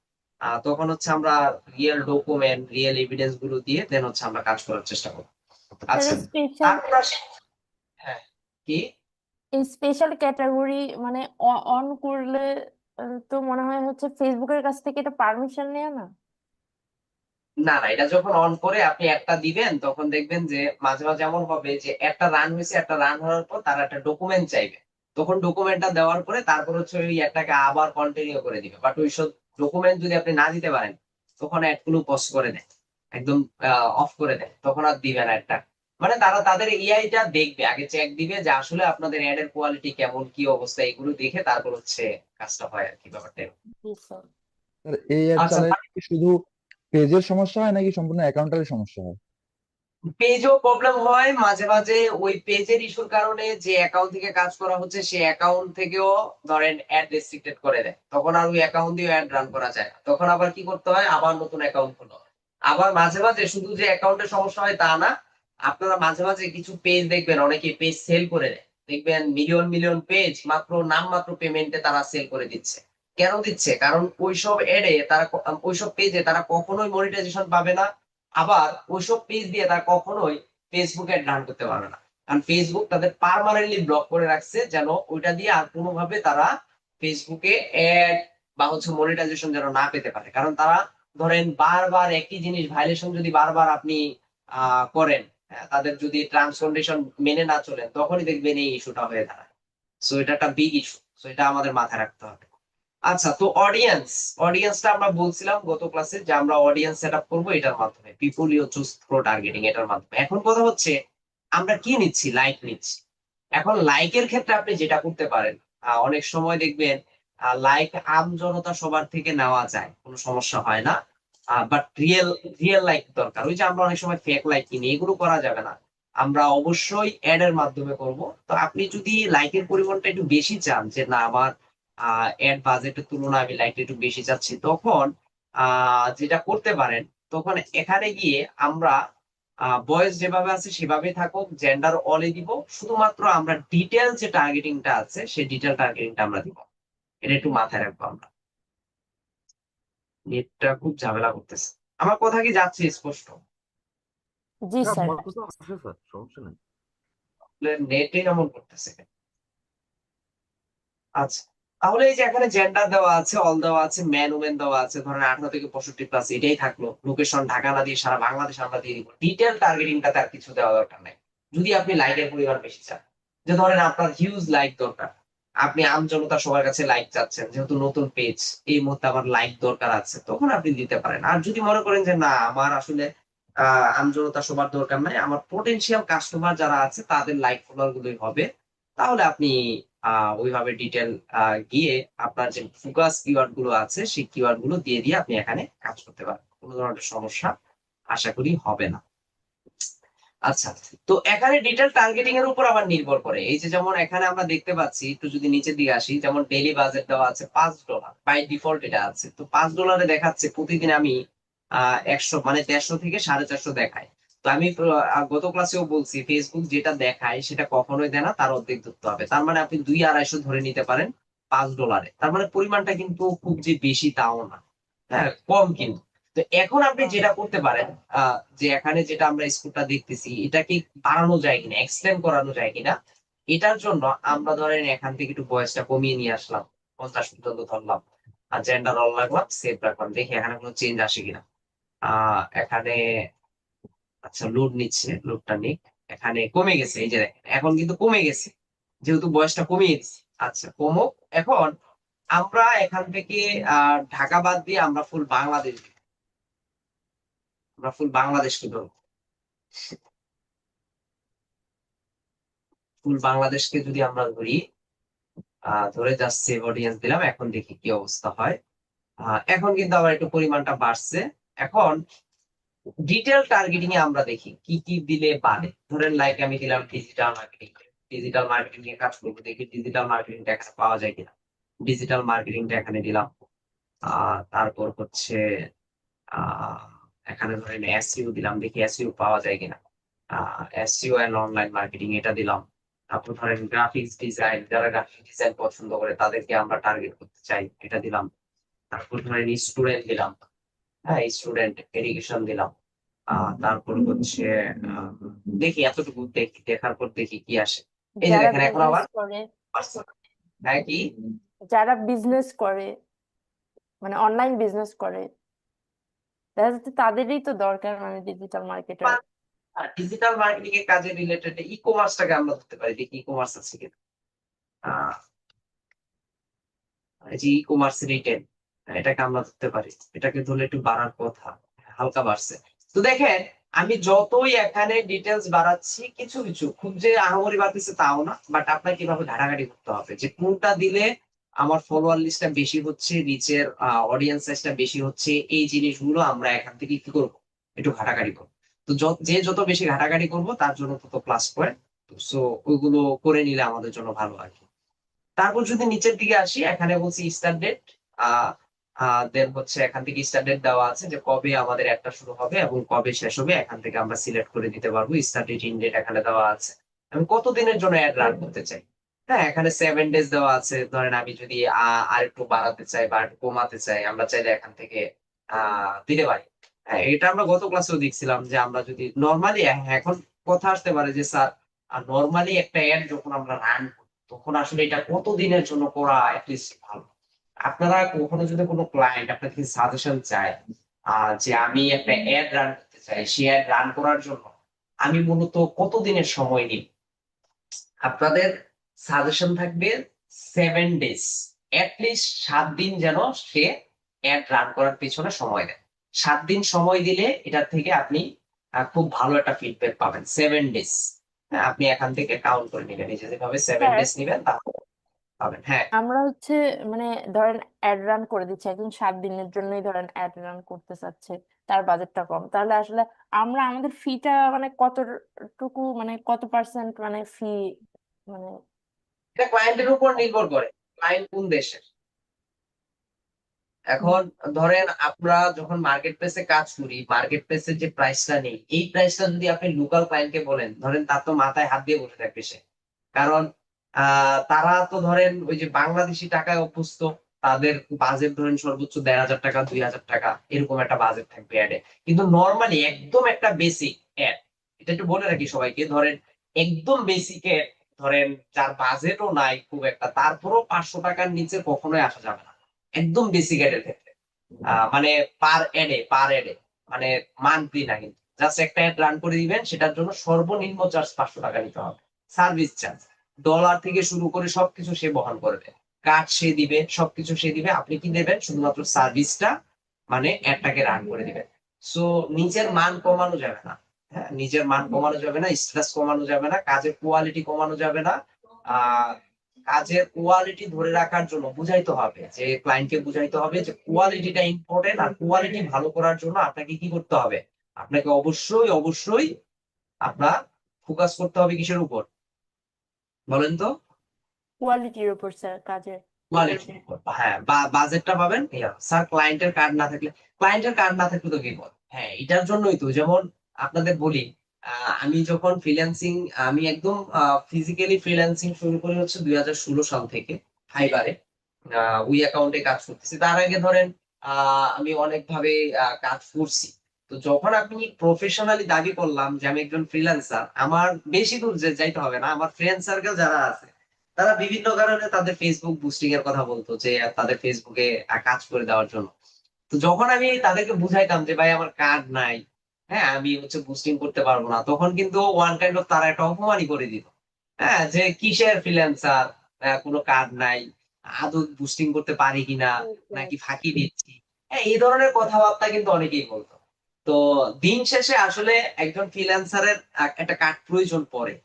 তখন হচ্ছে আমরা রিয়েল ডকুমেন্ট, রিয়েল এভিডেন্স গুলো দিয়ে দেন হচ্ছে আমরা কাজ করার চেষ্টা করব। আচ্ছা, স্পেশাল তারপর হ্যাঁ কি এই স্পেশাল ক্যাটাগরি মানে অন করলে তো মনে হয় হচ্ছে ফেসবুকের কাছ থেকে এটা পারমিশন নেয় না। না না, এটা যখন অন করে আপনি একটা দিবেন তখন দেখবেন যে মাঝে মাঝে এমন হবে যে একটা রান হয়েছে, একটা রান হওয়ার পর তারা একটা ডকুমেন্ট চাইবে, তখন ডকুমেন্টটা দেওয়ার পরে তারপর হচ্ছে ওই একটাকে আবার কন্টিনিউ করে দিবে। বাট ওই সব ডকুমেন্ট যদি আপনি না দিতে পারেন তখন অ্যাড গুলো পজ করে দেয়, একদম অফ করে দেয়, তখন আর দিবে না একটা। মানে তারা তাদের এআইটা দেখবে, আগে চেক দিবে যে আসলে আপনাদের অ্যাড এর কোয়ালিটি কেমন, কি অবস্থা, এগুলো দেখে তারপর হচ্ছে কাজটা হয় আর কি, ব্যাপারটা এরকম। জি স্যার। স্যার এই অ্যাড আচ্ছা, চালালে কি শুধু পেজের সমস্যা হয় নাকি সম্পূর্ণ অ্যাকাউন্টের সমস্যা হয়? পেজও প্রবলেম হয় মাঝে মাঝে, ওই পেজের ইস্যুর কারণে যে অ্যাকাউন্ট থেকে কাজ করা হচ্ছে সেই অ্যাকাউন্ট থেকেও ধরেন অ্যাড রেস্ট্রিক্টেড করে দেয়, তখন আর ওই অ্যাকাউন্ট দিয়ে অ্যাড রান করা যায় না, তখন আবার কি করতে হয়, আবার নতুন অ্যাকাউন্ট খোলা হয়। আবার মাঝে মাঝে শুধু যে অ্যাকাউন্টের সমস্যা হয় তা না, আপনারা মাঝে মাঝে কিছু পেজ দেখবেন অনেকে পেজ সেল করে দেয়, দেখবেন মিলিয়ন মিলিয়ন পেজ মাত্র নামমাত্র পেমেন্টে তারা সেল করে দিচ্ছে। কেন দিচ্ছে? কারণ ওইসব এডে তারা ওইসব পেজে তারা কখনোই মনিটাইজেশন পাবে না, আবার ওইসব পেজ দিয়ে তারা কখনোই ফেসবুকে অ্যাড রান করতে পারবে না, কারণ ফেসবুক তাদের পার্মানেন্টলি ব্লক করে রাখছে যেন ওইটা দিয়ে আর কোনোভাবে তারা ফেসবুকে অ্যাড বা হচ্ছে মনিটাইজেশন যেন না পেতে পারে। কারণ তারা ধরেন বারবার একই জিনিস ভাইলেশন যদি বারবার আপনি করেন, তাদের যদি টার্মস কন্ডিশন মেনে না চলেন, তখনই দেখবেন এই ইস্যুটা হয়ে দাঁড়ায়। সো এটা একটা বিগ ইস্যু, সো এটা আমাদের মাথায় রাখতে হবে। আচ্ছা, তো অডিয়েন্সটা আমরা বলছিলাম গত ক্লাসে যে আমরা অডিয়েন্স সেট আপ করবো এটার মাধ্যমে, পিপল ইউ চুজ প্রো টার্গেটিং এটার মাধ্যমে। এখন কথা হচ্ছে আমরা কি নিচ্ছি, লাইক নিচ্ছি। এখন লাইকের ক্ষেত্রে আপনি যেটা করতে পারেন, অনেক সময় দেখবেন লাইক আম জনতা সবার থেকে নেওয়া যায়, কোনো সমস্যা হয় না, বাট রিয়েল রিয়েল লাইক দরকার। ওই যে আমরা অনেক সময় ফেক লাইক কিনি, এগুলো করা যাবে না। আমরা অবশ্যই অ্যাড এর মাধ্যমে করব। তো আপনি যদি লাইকের পরিমাণটা একটু বেশি চান, যে না আমার অ্যাড বাজেটের তুলনায় আমি লাইক একটু বেশি চাচ্ছি, তখন যেটা করতে পারেন, তখন এখানে গিয়ে আমরা বয়স যেভাবে আছে সেভাবেই থাকুক, জেন্ডার অলে দিব, শুধুমাত্র আমরা ডিটেল যে টার্গেটিংটা আছে সেই ডিটেল টার্গেটিংটা আমরা দিব। এটা একটু মাথায় রাখবো আমরা। নেটটা খুব ঝামেলা করতেছে। আমার কথা কি যাচ্ছে স্পষ্ট? জি স্যার। নেটে এমন করতেছে। আচ্ছা, তাহলে এই যে এখানে জেন্ডার দেওয়া আছে, অল দেওয়া আছে, ম্যান উমেন দেওয়া আছে, ধরেন 18 থেকে 65 প্লাস, এটাই থাকলো। লোকেশন ঢাকা না দিয়ে সারা বাংলাদেশ আমরা দিয়ে দিব। ডিটেল টার্গেটিংটা তার কিছু দেওয়া দরকার নাই, যদি আপনি লাইকের পরিমাণ বেশি চান। যে ধরেন আপনার হিউজ লাইক দরকার, আপনি আমজনতা সবার কাছে লাইক চাচ্ছেন, যেহেতু নতুন পেজ, এই মুহূর্তে আমার লাইক দরকার আছে, তখন আপনি দিতে পারেন। আর যদি মনে করেন যে না আমার আসলে আমজনতা সবার দরকার নাই, আমার পোটেনশিয়াল কাস্টমার যারা আছে তাদের লাইক ফলোয়ার গুলোই হবে, তাহলে আপনি ওইভাবে ডিটেল গিয়ে আপনার যে ফোকাস কিওয়ার্ড গুলো আছে সেই কিওয়ার্ড গুলো দিয়ে দিয়ে আপনি এখানে কাজ করতে পারেন। কোনো ধরনের সমস্যা আশা করি হবে না। আচ্ছা, তো এখানে ডিটেল টার্গেটিং এর উপর আবার নির্ভর করে। এই যে যেমন এখানে আমরা দেখতে পাচ্ছি, একটু যদি নিচের দিকে আসি, যেমন ডেইলি বাজেট দেওয়া আছে $5, বাই ডিফল্ট এটা আছে। তো $5 দেখাচ্ছে প্রতিদিন আমি 100 মানে 150 থেকে 450 দেখায়। তো আমি গত ক্লাসেও বলছি, ফেসবুক যেটা দেখায় সেটা কখনোই দেয় না, তার অর্ধেক ধরতে হবে। তার মানে আপনি 200-250 ধরে নিতে পারেন $5। তার মানে পরিমাণটা কিন্তু খুব যে বেশি তাও না, হ্যাঁ কম কিন্তু। তো এখন আপনি যেটা করতে পারেন, যে এখানে যেটা আমরা স্কোরটা দেখতেছি, এটাকে বাড়ানো যায় কিনা, এক্সটেন্ড করানো যায় কিনা, এটার জন্য আমরা ধরেন এখান থেকে একটু বয়সটা কমিয়ে নিয়ে আসলাম, 50 পর্যন্ত ধরলাম, আর জেন্ডার অল রাখলাম, সেভ রাখলাম, দেখি এখানে কোনো চেঞ্জ আসে কিনা। এখানে আচ্ছা লোড নিচ্ছে, লোডটা নিক। এখানে কমে গেছে, এই যে দেখেন এখন কিন্তু কমে গেছে, যেহেতু বয়সটা কমিয়ে দিচ্ছি। আচ্ছা কমুক। এখন আমরা এখান থেকে ঢাকা বাদ দিয়ে আমরা ফুল বাংলাদেশ দিব। আমরা ফুল বাংলাদেশকে ধরবো। ফুল বাংলাদেশকে যদি আমরা ধরি, ধরে জাস্ট সেভ অডিয়েন্স দিলাম, এখন দেখি কি অবস্থা হয়। এখন কিন্তু আবার একটু পরিমাণটা বাড়ছে। এখন ডিটেল টার্গেটিং এ আমরা দেখি কি কি দিলে বাড়ে। ধরেন লাইক আমি দিলাম ডিজিটাল মার্কেটিং, ডিজিটাল মার্কেটিং এ কাজ করবো, দেখি ডিজিটাল মার্কেটিংটা এখানে পাওয়া যায় কিনা। ডিজিটাল মার্কেটিংটা এখানে দিলাম। তারপর হচ্ছে আহ এখানে ধরেন এসইও দিলাম, দেখি এসইও পাওয়া যায় কিনা। এসইও এন্ড অনলাইন মার্কেটিং এটা দিলাম। তারপর ধরেন গ্রাফিক্স ডিজাইন, যারা গ্রাফিক ডিজাইন পছন্দ করে তাদেরকে আমরা টার্গেট করতে চাই, এটা দিলাম। তারপর ধরেন স্টুডেন্ট দিলাম, হ্যাঁ স্টুডেন্ট এডুকেশন দিলাম। তারপর হচ্ছে আহ, দেখি এতটুকু দেখি, দেখার পর দেখি কি আসে। এই যে যারা দেখেন এখন বিজনেস আবার করে, হ্যাঁ কি যারা বিজনেস করে মানে অনলাইন বিজনেস করে, দেখা যাচ্ছে তাদেরই তো দরকার মানে ডিজিটাল মার্কেটার। ডিজিটাল মার্কেটিং এর কাজে রিলেটেড ই কমার্সটাকে আমরা ধরতে পারি, দেখি ই কমার্স আছে কিনা। আহ, এই যে ই কমার্স রিটেল, এটাকে আমরা ধরতে পারি। এটাকে ধরলে একটু বাড়ার কথা, হালকা বাড়ছে। তো দেখেন আমি যতই এখানে ডিটেলস বাড়াচ্ছি, কিছু কিছু খুব যে আহামরি বাড়তেছে তাও না, বাট আপনাকে কিভাবে ঘাটাঘাটি করতে হবে যে কোনটা দিলে আমার ফলোয়ার লিস্টটা বেশি হচ্ছে, রিচের অডিয়েন্স সাইজটা বেশি হচ্ছে, এই জিনিসগুলো আমরা এখান থেকে কি করবো, একটু ঘাটাঘাটি করবো। তো যে যত বেশি ঘাটাঘাটি করবো তার জন্য তত প্লাস পয়েন্ট। সো ওইগুলো করে নিলে আমাদের জন্য ভালো আর কি। তারপর যদি নিচের দিকে আসি, এখানে বলছি স্টার্ট ডেট, দেন হচ্ছে এখান থেকে স্টার্ট ডেট দেওয়া আছে যে কবে আমাদের একটা শুরু হবে এবং কবে শেষ হবে, এখান থেকে আমরা সিলেক্ট করে দিতে পারবো। স্টার্ট ডেট ইন ডেট এখানে দেওয়া আছে, আমি কত দিনের জন্য অ্যাড রান করতে চাই। হ্যাঁ এখানে 7 ডেজ দেওয়া আছে। ধরেন আমি যদি আর একটু বাড়াতে চাই বা একটু কমাতে চাই, আমরা চাইলে এখান থেকে দিতে পারি। হ্যাঁ এটা আমরা গত ক্লাসেও দেখছিলাম যে আমরা যদি নর্মালি, এখন কথা আসতে পারে যে স্যার নর্মালি একটা অ্যাড যখন আমরা রান করি, তখন আসলে এটা কত দিনের জন্য করা অ্যাটলিস্ট ভালো। আপনারা কখনো যদি কোনো ক্লায়েন্ট আপনার থেকে সাজেশন চায়, যে আমি একটা অ্যাড রান করতে চাই, সেই অ্যাড রান করার জন্য আমি মূলত কত দিনের সময় নিই, আপনাদের সাজেশন থাকবে 7 ডেজ, অ্যাটলিস্ট 7 দিন যেন সে অ্যাড রান করার পিছনে সময় দেয়। 7 দিন সময় দিলে এটার থেকে আপনি খুব ভালো একটা ফিডব্যাক পাবেন। 7 ডেজ আপনি এখান থেকে কাউন্ট করে নেবেন, এই যে যেভাবে 7 ডেজ নিবেন তাহলে পাবেন। হ্যাঁ আমরা মানে ধরেন অ্যাড রান করে দিচ্ছি, একজন 7 দিনের জন্যই ধরেন অ্যাড রান করতে চাচ্ছে, তার বাজেটটা কম, তাহলে আসলে আমরা আমাদের ফিটা মানে কতটুকু, মানে কত পার্সেন্ট মানে ফি, মানে এটা ক্লায়েন্টের উপর নির্ভর করে ক্লায়েন্ট কোন দেশের। এখন ধরেন আমরা যখন মার্কেট প্লেসে কাজ করি, মার্কেট প্লেসে যে প্রাইসটা নেই, এই প্রাইসটা যদি আপনি লোকাল ক্লায়েন্টকে বলেন, ধরেন তার তো মাথায় হাত দিয়ে বসে থাকবে সে। কারণ তারা তো ধরেন ওই যে বাংলাদেশি টাকায় অভ্যস্ত, তাদের বাজেট ধরেন সর্বোচ্চ 1,500 টাকা 2,000 টাকা এরকম একটা বাজেট থাকবে অ্যাডে। কিন্তু নর্মালি একদম একটা বেসিক অ্যাড, এটা একটু বলে রাখি সবাইকে, ধরেন একদম বেসিক অ্যাড, ধরেন যার বাজেটও নাই খুব একটা, তারপরও 500 টাকার নিচে কখনোই আসা যাবে না একদম বেসিক অ্যাডের ক্ষেত্রে। মানে পার এডে মানে মান্থলি না, কিন্তু জাস্ট একটা অ্যাড রান করে দিবেন, সেটার জন্য সর্বনিম্ন চার্জ 500 টাকা নিতে হবে। সার্ভিস চার্জ ডলার থেকে শুরু করে সবকিছু সে বহন করবে, কার্ড সে দিবে, সবকিছু সে দিবে, আপনি কি দেবেন শুধুমাত্র সার্ভিসটা, মানে অ্যাডটাকে রান করে দিবেন। সো নিজের মান কমানো যাবে না, হ্যাঁ নিজের মান কমানো যাবে না, স্ট্রেস কমানো যাবে না, কাজের কোয়ালিটি কমানো যাবে না। আহ কাজের কোয়ালিটি ধরে রাখার জন্য বুঝাইতে হবে, যে ক্লায়েন্টকে বুঝাইতে হবে যে কোয়ালিটিটা ইম্পর্টেন্ট, আর কোয়ালিটি ভালো করার জন্য আপনাকে কি করতে হবে, আপনাকে অবশ্যই অবশ্যই আপনার ফোকাস করতে হবে কিসের উপর বলেন তো? কোয়ালিটির উপর স্যার, কাজের কোয়ালিটির উপর। হ্যাঁ, বাজেটটা পাবেন। স্যার ক্লায়েন্টের কার্ড না থাকলে, ক্লায়েন্টের কার্ড না থাকলে তো কি বল, হ্যাঁ এটার জন্যই তো, যেমন আপনাদের বলি, আমি যখন ফ্রিল্যান্সিং, আমি একদম ফিজিক্যালি ফ্রিল্যান্সিং শুরু করি হচ্ছে 2016 সাল থেকে ফাইবারে উই অ্যাকাউন্টে কাজ করতেছি। তার আগে ধরেন আমি অনেক ভাবে কাজ করছি। তো যখন আমি প্রফেশনালি দাবি করলাম যে আমি একজন ফ্রিল্যান্সার, আমার বেশি দূর যাইতে হবে না, আমার ফ্রেন্ড সার্কেল যারা আছে তারা বিভিন্ন কারণে তাদের ফেসবুক বুস্টিং এর কথা বলতো, যে তাদের ফেসবুকে কাজ করে দেওয়ার জন্য। তো যখন আমি তাদেরকে বুঝাইতাম যে ভাই আমার কার্ড নাই, হ্যাঁ আমি হচ্ছে বুস্টিং করতে পারবো না, তখন কিন্তু ওয়ান কাইন্ড অফ তারা একটা অপমানই করে দিত। হ্যাঁ, যে কিসের ফ্রিল্যান্সার, কোনো কার্ড নাই, আদৌ বুস্টিং করতে পারি কিনা, নাকি ফাঁকি দিচ্ছি, হ্যাঁ এই ধরনের কথাবার্তা কিন্তু অনেকেই বলতো। তো দিন শেষে আসলে একজন ফ্রিল্যান্সারের একটা কার্ড প্রয়োজন পড়ে,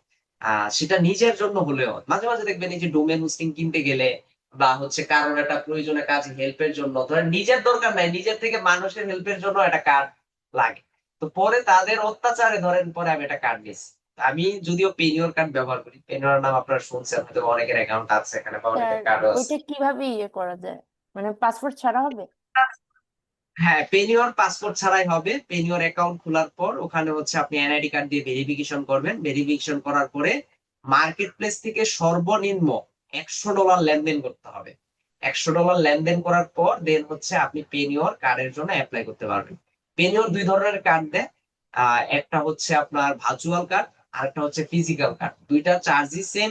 সেটা নিজের জন্য হলেও মাঝে মাঝে দেখবেন এই যে ডোমেন হোস্টিং কিনতে গেলে, বা হচ্ছে কারোর একটা প্রয়োজনে কাজ হেল্পের জন্য, ধরেন নিজের দরকার নাই, নিজের থেকে মানুষের হেল্পের জন্য একটা কার্ড লাগে। তো পরে তাদের অত্যাচারে ধরেন পরে আমি একটা কার্ড নিয়েছি। আমি যদিও পেনিওর কার্ড ব্যবহার করি, পেনিওর নাম আপনারা শুনছেন হয়তো, অনেকের অ্যাকাউন্ট আছে এখানে বা স্যার, অনেকের কার্ড আছে। ওইটা কিভাবে ইয়ে করা যায়, মানে পাসপোর্ট ছাড়া হবে? হ্যাঁ, পেনিওর পাসপোর্ট ছাড়াই হবে। পেনিওর অ্যাকাউন্ট খোলার পর ওখানে হচ্ছে আপনি এনআইডি কার্ড দিয়ে ভেরিফিকেশন করবেন, ভেরিফিকেশন করার পরে মার্কেট প্লেস থেকে সর্বনিম্ন $100 লেনদেন করতে হবে। $100 লেনদেন করার পর দেন হচ্ছে আপনি পেনিওর কার্ডের জন্য অ্যাপ্লাই করতে পারবেন। পেনিওর দুই ধরনের কার্ড দেয়, একটা হচ্ছে আপনার ভার্চুয়াল কার্ড, আর একটা হচ্ছে ফিজিক্যাল কার্ড। দুইটা চার্জই সেম,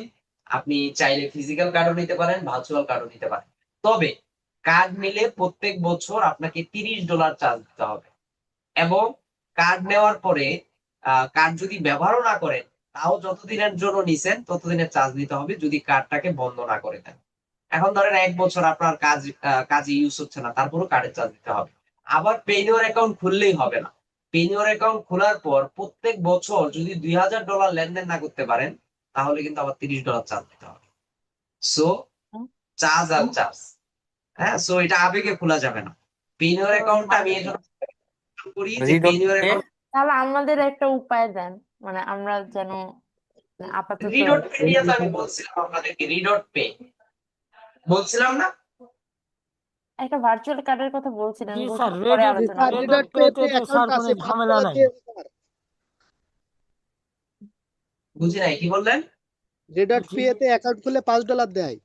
আপনি চাইলে ফিজিক্যাল কার্ডও নিতে পারেন, ভার্চুয়াল কার্ডও নিতে পারেন। তবে কার্ড নিলে প্রত্যেক বছর আপনাকে $30 চার্জ দিতে হবে, এবং কার্ড নেওয়ার পরে কার্ড যদি ব্যবহারও না করেন, তাও যতদিনের জন্য নিছেন ততদিনের চার্জ দিতে হবে, যদি কার্ডটাকে বন্ধ না করে দেন। এখন ধরেন 1 বছর আপনার কাজে ইউজ হচ্ছে না, তারপরও কার্ডের চার্জ দিতে হবে। আবার পেনিওর অ্যাকাউন্ট খুললেই হবে না, পেনিওর অ্যাকাউন্ট খোলার পর প্রত্যেক বছর যদি $2,000 লেনদেন না করতে পারেন, তাহলে কিন্তু আবার $30 চার্জ দিতে হবে। সো চার্জ আর চার্জ, হ্যাঁ সো এটা আবেগে খোলা যাবে না। পেনিওর অ্যাকাউন্টটা আমি এই জন্য করি যে পেনিওর অ্যাকাউন্ট তাহলে আমাদের একটা উপায় দেন, মানে আমরা যেন আপাতত রিডট পে নিয়ে তো আমি বলছিলাম আপনাদেরকে, রিডট পে বলছিলাম না? একটা ভার্চুয়াল কার্ডের কথা বলছিলেন, জি বুঝলাম, স্যার, পরে রেডট আলোচনা স্যার করবো। রিডট পেতে পেতে তো স্যার অ্যাকাউন্ট কোনো আছে, ঝামেলা নাই। বুঝি নাই কি বললেন? রিডট পেতে অ্যাকাউন্ট খুলে $5 দেয়।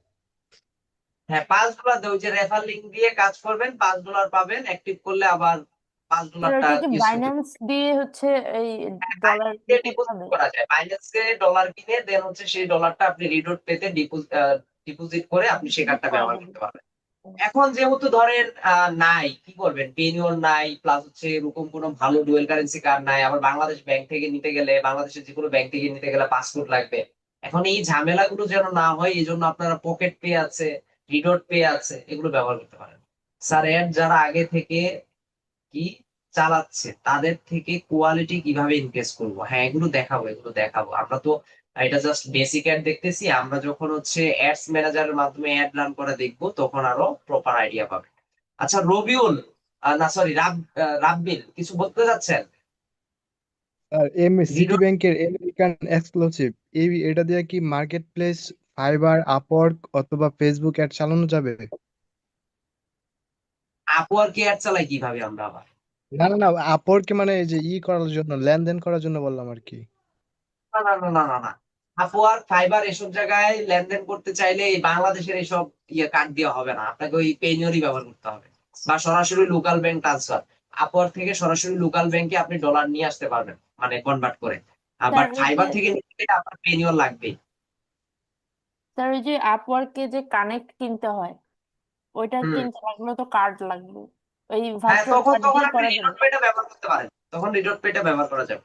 হ্যাঁ $5 দেয়, ওই যে রেফার লিংক দিয়ে কাজ করবেন, $5 পাবেন, অ্যাক্টিভ করলে আবার স্যার $5টা ওইটা কি ইউজ করতে বাইন্যান্স দিয়ে হচ্ছে এই ডলার দিয়ে করতে ডিপোজিট হবে? করা যায়। বাইন্যান্সে ডলার কিনে দেন হচ্ছে সেই ডলারটা আপনি রিডট পেতে ডিপোজিট করে আপনি সেই কার্ডটা ব্যবহার করতে পারবেন। এখন যেহেতু ধরেন নাই, কি করবেন, পেনিওর নাই, প্লাস হচ্ছে এরকম কোনো ভালো ডুয়েল কারেন্সি কার্ড নাই, আবার বাংলাদেশ ব্যাংক থেকে নিতে গেলে, বাংলাদেশের যে কোনো ব্যাংক থেকে নিতে গেলে পাসপোর্ট লাগবে। এখন এই ঝামেলাগুলো যেন না হয়, এই জন্য আপনারা পকেট পে আছে, রিডট পে আছে, এগুলো ব্যবহার করতে পারেন। স্যার এর যারা আগে থেকে কি চালাচ্ছে তাদের থেকে কোয়ালিটি কিভাবে ইনক্রিজ করবো, হ্যাঁ এগুলো দেখাবো, এগুলো দেখাবো। আমরা তো এটা জাস্ট বেসিক অ্যাড দেখতেছি, আমরা যখন হচ্ছে অ্যাডস ম্যানেজারের মাধ্যমে অ্যাড রান করা দেখবো তখন আরো প্রপার আইডিয়া পাবে। আচ্ছা রবিউল, না সরি, রাব্বিল কিছু বলতে যাচ্ছেন? আর সিটি রিডোট ব্যাংকের আমেরিকান এক্সক্লুসিভ এটা দিয়ে কি মার্কেট প্লেস, ফাইবার, আপওয়ার্ক অথবা ফেসবুক অ্যাড চালানো যাবে? আপওয়ার্কে অ্যাড চালাই কিভাবে আমরা আবার? না না না, আপওয়ার্কে মানে এই যে করার জন্য, লেনদেন করার জন্য বললাম আর কি। না না না না না না, আপওয়ার্ক, ফাইবার এসব জায়গায় লেনদেন করতে চাইলে এই বাংলাদেশের এইসব কার্ড দেওয়া হবে না, আপনাকে ওই পেনিয়রই ব্যবহার করতে হবে, বা সরাসরি লোকাল ব্যাংক ট্রান্সফার। আপওয়ার্ক থেকে সরাসরি লোকাল ব্যাংকে আপনি ডলার নিয়ে আসতে পারবেন, মানে কনভার্ট করে। স্যার বাট ওই ফাইবার যে থেকে নিতে গেলে আপনার পেনিয়র লাগবে। স্যার ওই যে আপওয়ার্কে যে কানেক্ট কিনতে হয়, ওইটা হুম। কিনতে লাগলে তো কার্ড লাগবে, ওই হ্যাঁ, ভার্চুয়াল তখন কার্ড তখন দিয়ে আপনি করা রিডট যাবে? পেটা ব্যবহার করতে পারেন, তখন রিডট পেটা ব্যবহার করা যাবে।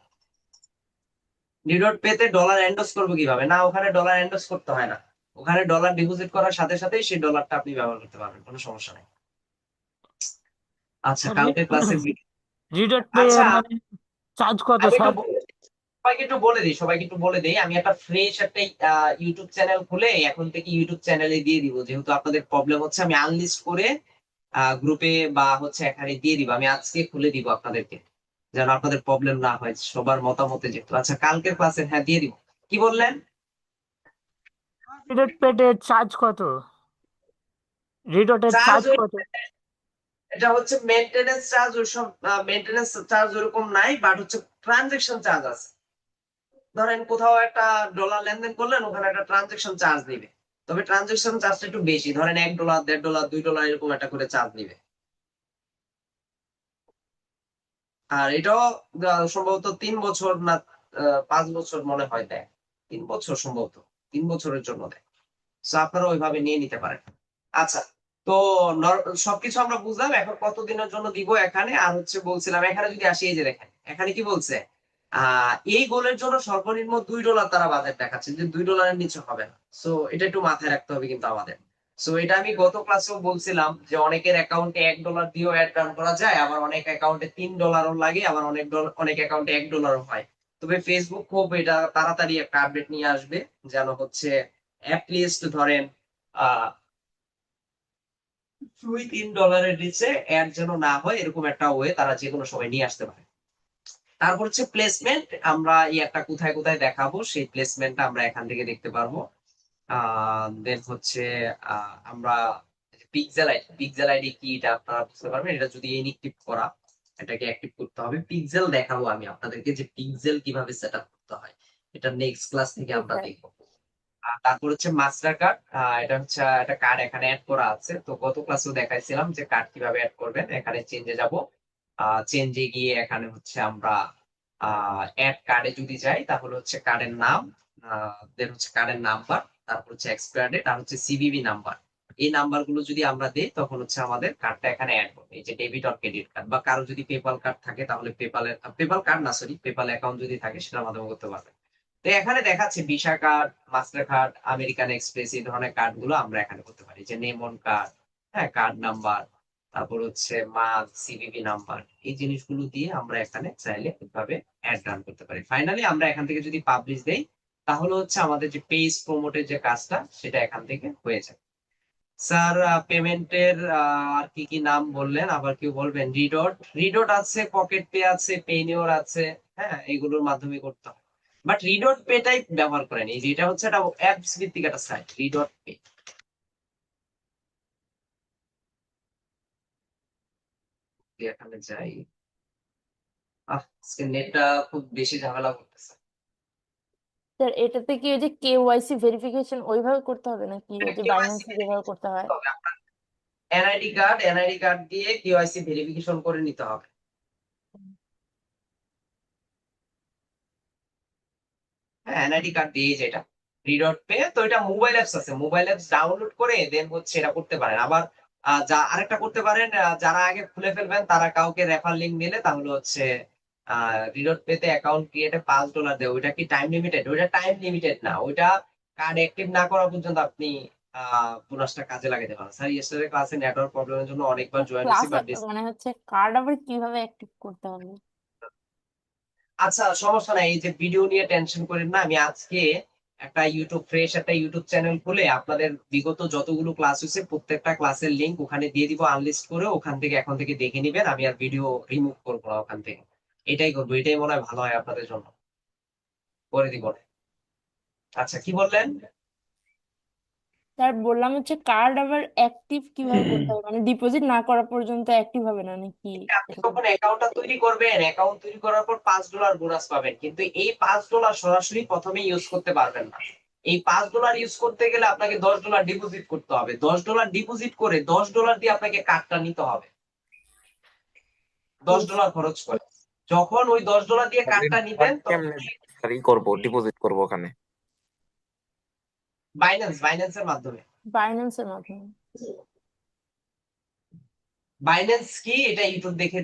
রিডট পেতে ডলার এন্ডোস করবো কিভাবে? না, ওখানে ডলার এন্ডোস করতে হয় না, ওখানে ডলার ডিপোজিট করার সাথে সাথেই সেই ডলারটা আপনি ব্যবহার করতে পারবেন, কোনো সমস্যা নেই। আচ্ছা, কালকে ক্লাসে রিডট পে আচ্ছা, মানে চার্জ কত আমি একটু সব? সবাইকে একটু বলে দিই, আমি একটা ফ্রেশ একটা ইউটিউব চ্যানেল খুলে এখন থেকে ইউটিউব চ্যানেলে দিয়ে দিব, যেহেতু আপনাদের প্রবলেম হচ্ছে, আমি আনলিস্ট করে গ্রুপে বা হচ্ছে এখানে দিয়ে দিব, আমি আজকে খুলে দিব আপনাদেরকে, যেন আপনাদের প্রবলেম না হয়, সবার মতামতে যেহেতু। আচ্ছা, কালকের ক্লাসে হ্যাঁ দিয়ে দিব। কি বললেন? রিডট পেটের চার্জ কত? রিডটের চার্জ, চার্জ কত? এটা হচ্ছে মেইনটেনেন্স চার্জ, ওইসব মেইনটেনেন্স চার্জ ওরকম নাই, বাট হচ্ছে ট্রানজেকশন চার্জ আছে। ধরেন কোথাও একটা ডলার লেনদেন করলেন, ওখানে একটা ট্রানজেকশন চার্জ দিবে, তবে ট্রানজেকশন চার্জটা একটু বেশি, ধরেন $1, $1.5, $2 এরকম একটা করে চার্জ দিবে। আর এটাও সম্ভবত 3 বছর না 5 বছর মনে হয় দেয়, 3 বছর সম্ভবত, 3 বছরের জন্য দেয়। তো আপনারা ওইভাবে নিয়ে নিতে পারেন। আচ্ছা, তো সবকিছু আমরা বুঝলাম, এখন কতদিনের জন্য দিব এখানে, আর হচ্ছে বলছিলাম এখানে যদি আসি, এই যে দেখেন এখানে কি বলছে, এই গোলের জন্য সর্বনিম্ন $2 তারা বাজেট দেখাচ্ছে, যে $2 নিচে হবে না। সো এটা একটু মাথায় রাখতে হবে কিন্তু আমাদের। সো এটা আমি গত ক্লাসেও বলছিলাম যে অনেকের অ্যাকাউন্টে $1 দিয়েও অ্যাড রান করা যায়, আবার অনেক অ্যাকাউন্টে $3 লাগে, আবার অনেক অ্যাকাউন্টে $1 হয়। তবে ফেসবুক খুব এটা তাড়াতাড়ি একটা আপডেট নিয়ে আসবে, যেন হচ্ছে অ্যাটলিস্ট ধরেন $2-3 নিচে অ্যাড যেন না হয়, এরকম একটা ওয়ে তারা যে কোনো সময় নিয়ে আসতে পারে। তারপর হচ্ছে প্লেসমেন্ট, আমরা একটা কোথায় কোথায় দেখাবো সেই প্লেসমেন্টটা আমরা এখান থেকে দেখতে পারবো। দেন হচ্ছে আমরা পিক্সেল আইডি কি, এটা আপনারা বুঝতে পারবেন, এটা যদি ইনএক্টিভ করা, এটাকে অ্যাক্টিভ করতে হবে। পিক্সেল দেখাবো আমি আপনাদেরকে, যে পিক্সেল কিভাবে সেট আপ করতে হয়, এটা নেক্সট ক্লাস থেকে আমরা স্যার দেখবো। তারপর হচ্ছে মাস্টার কার্ড, এটা হচ্ছে একটা কার্ড এখানে অ্যাড করা আছে, তো গত ক্লাসেও দেখাইছিলাম যে কার্ড কিভাবে অ্যাড করবেন। এখানে চেঞ্জে যাব, চেঞ্জে গিয়ে এখানে হচ্ছে আমরা অ্যাড কার্ডে যদি যাই, তাহলে হচ্ছে কার্ডের নাম, দেন হচ্ছে কার্ডের নাম্বার, তারপর হচ্ছে এক্সপায়ার ডেট, আর হচ্ছে সিভিভি নাম্বার। এই নাম্বার গুলো যদি আমরা দিই, তখন হচ্ছে আমাদের কার্ডটা এখানে অ্যাড হবে, এই যে ডেবিট অর ক্রেডিট কার্ড, বা কারো যদি পেপাল কার্ড থাকে, তাহলে পেপাল কার্ড না সরি পেপাল অ্যাকাউন্ট যদি থাকে, সেটার মাধ্যমে করতে পারবে। তো এখানে দেখাচ্ছে visa card, master card, American express, এই ধরনের কার্ড গুলো আমরা এখানে করতে পারি, যে নেমন কার্ড, হ্যাঁ, কার্ড নাম্বার, তারপর হচ্ছে মার্ক, সিভিভি নাম্বার, এই জিনিসগুলো দিয়ে আমরা এখানে চাইলে এভাবে অ্যাড রান করতে পারি। ফাইনালি আমরা এখান থেকে যদি পাবলিশ দেই, তাহলে হচ্ছে আমাদের যে পেজ প্রমোটের যে কাজটা, সেটা এখান থেকে হয়ে যায়। স্যার, পেমেন্টের আর কি কি নাম বললেন, আবার কেউ বলবেন? রিডট আছে, পকেট পে আছে, পেনিওর আছে, হ্যাঁ, এগুলোর মাধ্যমে করতে হয়। বাট রিডট পেটাই ব্যবহার করেন, এই যে এটা হচ্ছে একটা অ্যাপস ভিত্তিক একটা সাইট, রিডট পে। এখানে যাই, আজকে নেটটা খুব বেশি ঝামেলা করতেছে। স্যার এটাতে কি ওই যে কেওয়াইসি ভেরিফিকেশন ওইভাবে করতে হবে, নাকি ওই যে কেওয়াইসি বাইন্যান্সে যেভাবে করতে হয়? হবে, আপনার এনআইডি কার্ড দিয়ে কেওয়াইসি ভেরিফিকেশন করে নিতে হবে। হ্যাঁ, এনআইডি কার্ড দিয়ে, যেটা রিডট পে, তো এটা মোবাইল অ্যাপস আছে, মোবাইল অ্যাপস ডাউনলোড করে দেন হচ্ছে এটা করতে পারেন। আবার যা আরেকটা করতে পারেন, যারা আগে খুলে ফেলবেন তারা কাউকে রেফার লিংক দিলে, তাহলে হচ্ছে রিডট পেতে অ্যাকাউন্ট ক্রিয়েটে $5 দেয়। ওইটা কি টাইম লিমিটেড? ওইটা টাইম লিমিটেড না, ওইটা কার্ড অ্যাক্টিভ না করা পর্যন্ত আপনি বোনাসটা কাজে লাগাতে পারেন। স্যার, ইয়েস্টারডে ক্লাসে নেটওয়ার্ক প্রবলেমের জন্য অনেকবার জয়েন হয়েছি, ক্লাস বাট মানে হচ্ছে কার্ড আবার কিভাবে অ্যাক্টিভ করতে হবে? আচ্ছা, সমস্যা নাই, এই যে ভিডিও নিয়ে টেনশন করেন না, আমি আজকে একটা ইউটিউব চ্যানেল খুলে আপনাদের বিগত যতগুলো ক্লাস হয়েছে প্রত্যেকটা ক্লাসের লিংক ওখানে দিয়ে দিব আনলিস্ট করে, ওখান থেকে এখন থেকে দেখে নিবেন, আমি আর ভিডিও রিমুভ করবো না ওখান থেকে। এটাই করবো, এটাই মনে হয় ভালো হয় আপনাদের জন্য, করে দিব। আচ্ছা কি বললেন? স্যার বললাম হচ্ছে কার্ড আবার অ্যাক্টিভ কিভাবে করতে হবে, মানে ডিপোজিট না করা পর্যন্ত অ্যাক্টিভ হবে না নাকি? আপনি যখন অ্যাকাউন্টটা তৈরি করবেন, অ্যাকাউন্ট তৈরি করার পর $5 বোনাস পাবেন, কিন্তু এই $5 সরাসরি প্রথমে ইউজ করতে পারবেন না। এই $5 ইউজ করতে গেলে আপনাকে $10 ডিপোজিট করতে হবে। $10 ডিপোজিট করে $10 দিয়ে আপনাকে কার্ডটা নিতে হবে, $10 খরচ করে। যখন ওই $10 দিয়ে কার্ডটা নিবেন তখন করবো, ডিপোজিট করবো ওখানে? বাইন্যান্সের মাধ্যমে। বাইন্যান্সের মাধ্যমে। বাইন্যান্স কি এটা ইউটিউব দেখে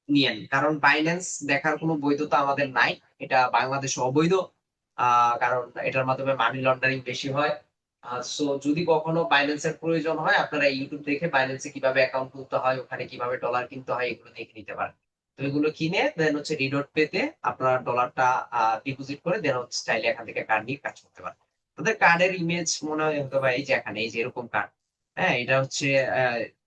নিয়েন, কারণ বাইন্যান্স দেখার কোনো বৈধতা আমাদের নাই, এটা বাংলাদেশে অবৈধ। কারণ এটার মাধ্যমে মানি লন্ডারিং বেশি হয়। সো যদি কখনো বাইন্যান্সের প্রয়োজন হয় আপনারা ইউটিউব দেখে বাইন্যান্সে কিভাবে অ্যাকাউন্ট খুলতে হয়, ওখানে কিভাবে ডলার কিনতে হয় এগুলো দেখে নিতে পারেন। তো এগুলো কিনে দেন হচ্ছে রিডট পেতে আপনারা ডলারটা ডিপোজিট করে দেন হচ্ছে চাইলে এখান থেকে কার্ড নিয়ে কাজ করতে পারেন। তাদের কার্ডের ইমেজ মনে হয় হতে পারে এই যে এখানে, এই যে এরকম কার্ড। হ্যাঁ, এটা হচ্ছে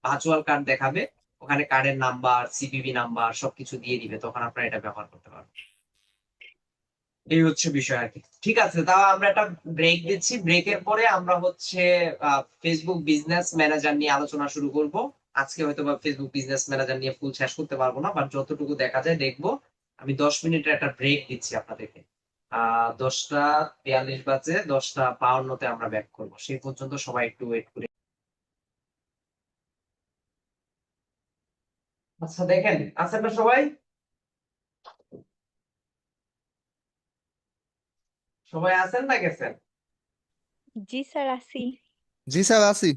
ভার্চুয়াল কার্ড দেখাবে, ওখানে কার্ডের নাম্বার, সিভিভি নাম্বার সবকিছু দিয়ে দিবে, তখন আপনারা এটা ব্যবহার করতে পারবেন। এই হচ্ছে বিষয় আর কি। ঠিক আছে, তাও আমরা একটা ব্রেক দিচ্ছি, ব্রেকের পরে আমরা হচ্ছে ফেসবুক বিজনেস ম্যানেজার নিয়ে আলোচনা শুরু করব। আজকে হয়তো বা ফেসবুক বিজনেস ম্যানেজার নিয়ে ফুল শেষ করতে পারবো না, বাট যতটুকু দেখা যায় দেখবো। আমি 10 মিনিটের একটা ব্রেক দিচ্ছি আপনাদেরকে। 10টা 42 বাজে, 10টা 52-তে আমরা ব্যাক করবো, সেই পর্যন্ত সবাই একটু ওয়েট করে। আচ্ছা দেখেন, আছেন না সবাই? সবাই আছেন না গেছেন? জি স্যার আসি। জি স্যার আছি।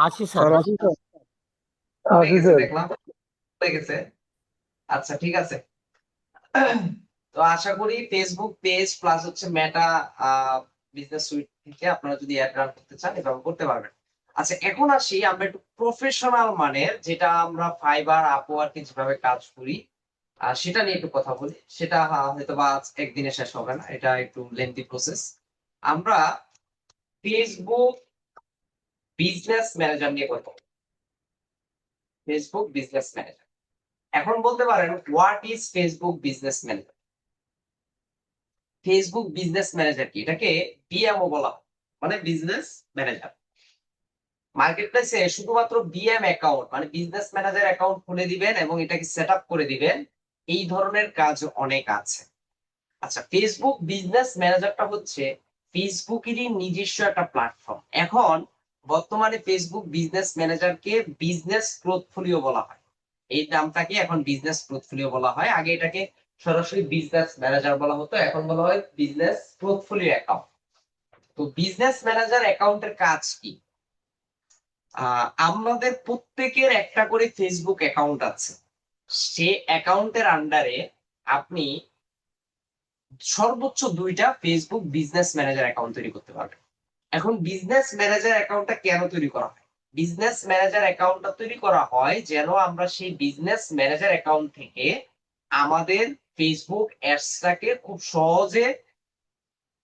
আছি স্যার। আছি স্যার। হয়ে আছি গেছে স্যার। দেখলাম, হয়ে গেছে। আচ্ছা ঠিক আছে। তো আশা করি ফেসবুক পেজ প্লাস হচ্ছে মেটা বিজনেস সুইট থেকে আপনারা যদি অ্যাড রান করতে চান এভাবে করতে পারবেন। আচ্ছা এখন আসি আমরা একটু প্রফেশনাল মানের, যেটা আমরা ফাইবার আপওয়ার্কে যেভাবে কাজ করি সেটা নিয়ে একটু কথা বলি। সেটা হয়তো বা একদিনে শেষ হবে না, এটা একটু লেন্থি প্রসেস। আমরা ফেসবুক বিজনেস ম্যানেজার নিয়ে কথা বলি। ফেসবুক বিজনেস ম্যানেজার, এখন বলতে পারেন what is Facebook business manager? Facebook business manager কি? এটাকে বিএমও বলা হয়, মানে বিজনেস ম্যানেজার। মার্কেট প্লেসে শুধুমাত্র বিএম অ্যাকাউন্ট মানে বিজনেস ম্যানেজার অ্যাকাউন্ট খুলে দিবেন এবং এটাকে সেট আপ করে দিবেন, এই ধরনের কাজ অনেক আছে। আচ্ছা, ফেসবুক বিজনেস ম্যানেজারটা হচ্ছে ফেসবুকেরই নিজস্ব একটা প্ল্যাটফর্ম। এখন বর্তমানে ফেসবুক বিজনেস ম্যানেজারকে বিজনেস পোর্টফোলিও বলা হয়, এই নামটাকে এখন বিজনেস পোর্টফোলিও বলা হয়। আগে এটাকে সরাসরি বিজনেস ম্যানেজার বলা হতো, এখন বলা হয় বিজনেস পোর্টফোলিও অ্যাকাউন্ট। তো বিজনেস ম্যানেজার অ্যাকাউন্টের কাজ কি? আমাদের প্রত্যেকের একটা করে ফেসবুক অ্যাকাউন্ট আছে, সে অ্যাকাউন্টের আন্ডারে আপনি সর্বোচ্চ 2টা ফেসবুক বিজনেস ম্যানেজার অ্যাকাউন্ট তৈরি করতে পারবেন। এখন বিজনেস ম্যানেজার অ্যাকাউন্টটা কেন তৈরি করা হয়? বিজনেস ম্যানেজার অ্যাকাউন্টটা তৈরি করা হয় যেন আমরা সেই বিজনেস ম্যানেজার অ্যাকাউন্ট থেকে আমাদের ফেসবুক অ্যাডসটাকে খুব সহজে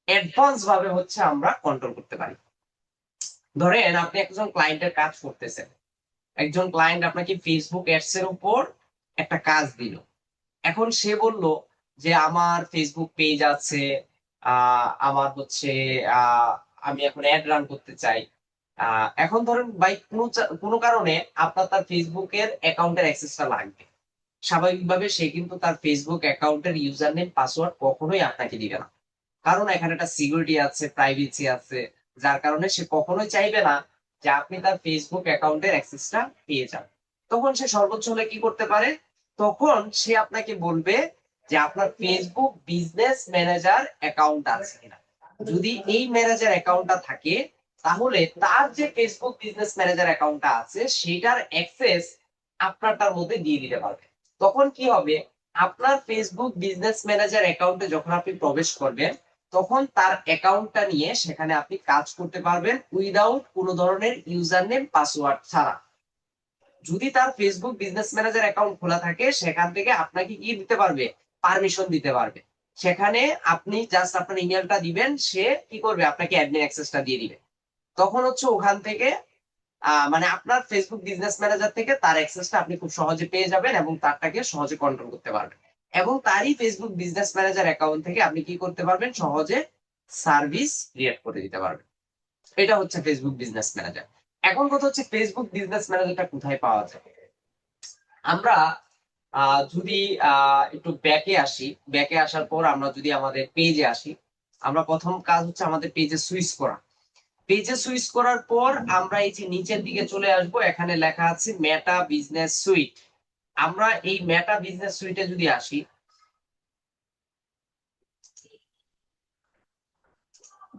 অ্যাডভান্স ভাবে হচ্ছে আমরা কন্ট্রোল করতে পারি। ধরেন আপনি একজন ক্লায়েন্টের কাজ করতেছেন, একজন ক্লায়েন্ট আপনাকে ফেসবুক অ্যাডস এর উপর একটা কাজ দিল। এখন সে বলল যে আমার ফেসবুক পেজ আছে, আমার হচ্ছে আমি এখন অ্যাড রান করতে চাই। এখন ধরেন বাই কোনো কারণে আপনার তার ফেসবুকের অ্যাকাউন্টের অ্যাক্সেসটা লাগবে, স্বাভাবিকভাবে সে কিন্তু তার ফেসবুক অ্যাকাউন্টের ইউজার নেম পাসওয়ার্ড কখনোই আপনাকে দিবে না, কারণ এখানে একটা সিকিউরিটি আছে, প্রাইভেসি আছে, যার কারণে সে কখনোই চাইবে না যে আপনি তার ফেসবুক অ্যাকাউন্টের অ্যাক্সেসটা পেয়ে যান। তখন সে সর্বোচ্চ হলে কি করতে পারে? তখন সে আপনাকে বলবে যে আপনার ফেসবুক বিজনেস ম্যানেজার অ্যাকাউন্ট আছে কিনা। যদি এই ম্যানেজার অ্যাকাউন্টটা থাকে তাহলে তার যে ফেসবুক বিজনেস ম্যানেজার অ্যাকাউন্টটা আছে সেটার অ্যাক্সেস আপনারটার মধ্যে দিয়ে দিতে পারবে। তখন কি হবে? আপনার ফেসবুক বিজনেস ম্যানেজার অ্যাকাউন্টে যখন আপনি প্রবেশ করবেন তখন তার অ্যাকাউন্টটা নিয়ে সেখানে আপনি কাজ করতে পারবেন উইদাউট কোনো ধরনের ইউজার নেম পাসওয়ার্ড ছাড়া। যদি তার ফেসবুক বিজনেস ম্যানেজার অ্যাকাউন্ট খোলা থাকে সেখান থেকে আপনাকে কি দিতে পারবে? পারমিশন দিতে পারবে। সেখানে আপনি জাস্ট আপনার ইমেলটা দিবেন, সে কি করবে, আপনাকে অ্যাডমিন অ্যাক্সেসটা দিয়ে দিবে। তখন হচ্ছে ওখান থেকে মানে আপনার ফেসবুক বিজনেস ম্যানেজার থেকে তার অ্যাক্সেসটা আপনি খুব সহজে পেয়ে যাবেন এবং তারটাকে সহজে কন্ট্রোল করতে পারবেন। এবং তারই ফেসবুক বিজনেস ম্যানেজার অ্যাকাউন্ট থেকে আপনি কি করতে পারবেন, সহজে সার্ভিস ক্রিয়েট করে দিতে পারবেন। এটা হচ্ছে ফেসবুক বিজনেস ম্যানেজার। এখন কথা হচ্ছে ফেসবুক বিজনেস ম্যানেজারটা কোথায় পাওয়া যায়। আমরা যদি একটু ব্যাকে আসি, ব্যাকে আসার পর আমরা যদি আমাদের পেজে আসি, আমরা প্রথম কাজ হচ্ছে আমাদের পেজে সুইচ করা। পেজে সুইচ করার পর আমরা এই যে নিচের দিকে চলে আসব, এখানে লেখা আছে মেটা বিজনেস সুইট। আমরা এই মেটা বিজনেস সুইটে যদি আসি,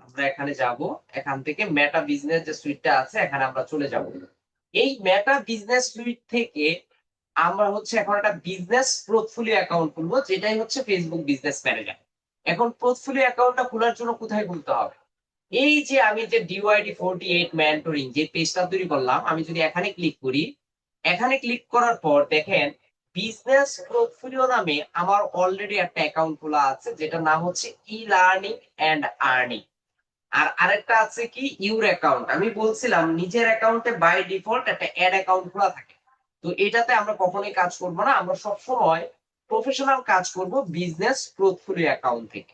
আমরা এখানে যাব, এখান থেকে মেটা বিজনেস যে সুইটটা আছে এখানে আমরা চলে যাব। এই মেটা বিজনেস সুইট থেকে আমরা হচ্ছে এখন একটা বিজনেস পোর্টফোলিও অ্যাকাউন্ট খুলবো, যেটাই হচ্ছে ফেসবুক বিজনেস ম্যানেজার। এখন পোর্টফোলিও অ্যাকাউন্টটা খোলার জন্য কোথায় খুলতে হবে, এই যে আমি যে DYD48 মেন্টরিং যে পেজটা তৈরি করলাম, আমি যদি এখানে ক্লিক করি, এখানে ক্লিক করার পর দেখেন বিজনেস পোর্টফোলিও নামে আমার অলরেডি একটা অ্যাকাউন্ট খোলা আছে, যেটার নাম হচ্ছে ই লার্নিং এন্ড আর্নিং। আর আরেকটা আছে কি ইউর অ্যাকাউন্ট। আমি বলছিলাম নিজের অ্যাকাউন্টে বাই ডিফল্ট একটা অ্যাড অ্যাকাউন্ট খোলা থাকে, তো এটাতে আমরা কখনোই কাজ করব না, আমরা সবসময় প্রফেশনাল কাজ করব বিজনেস পোর্টফোলিও অ্যাকাউন্ট থেকে।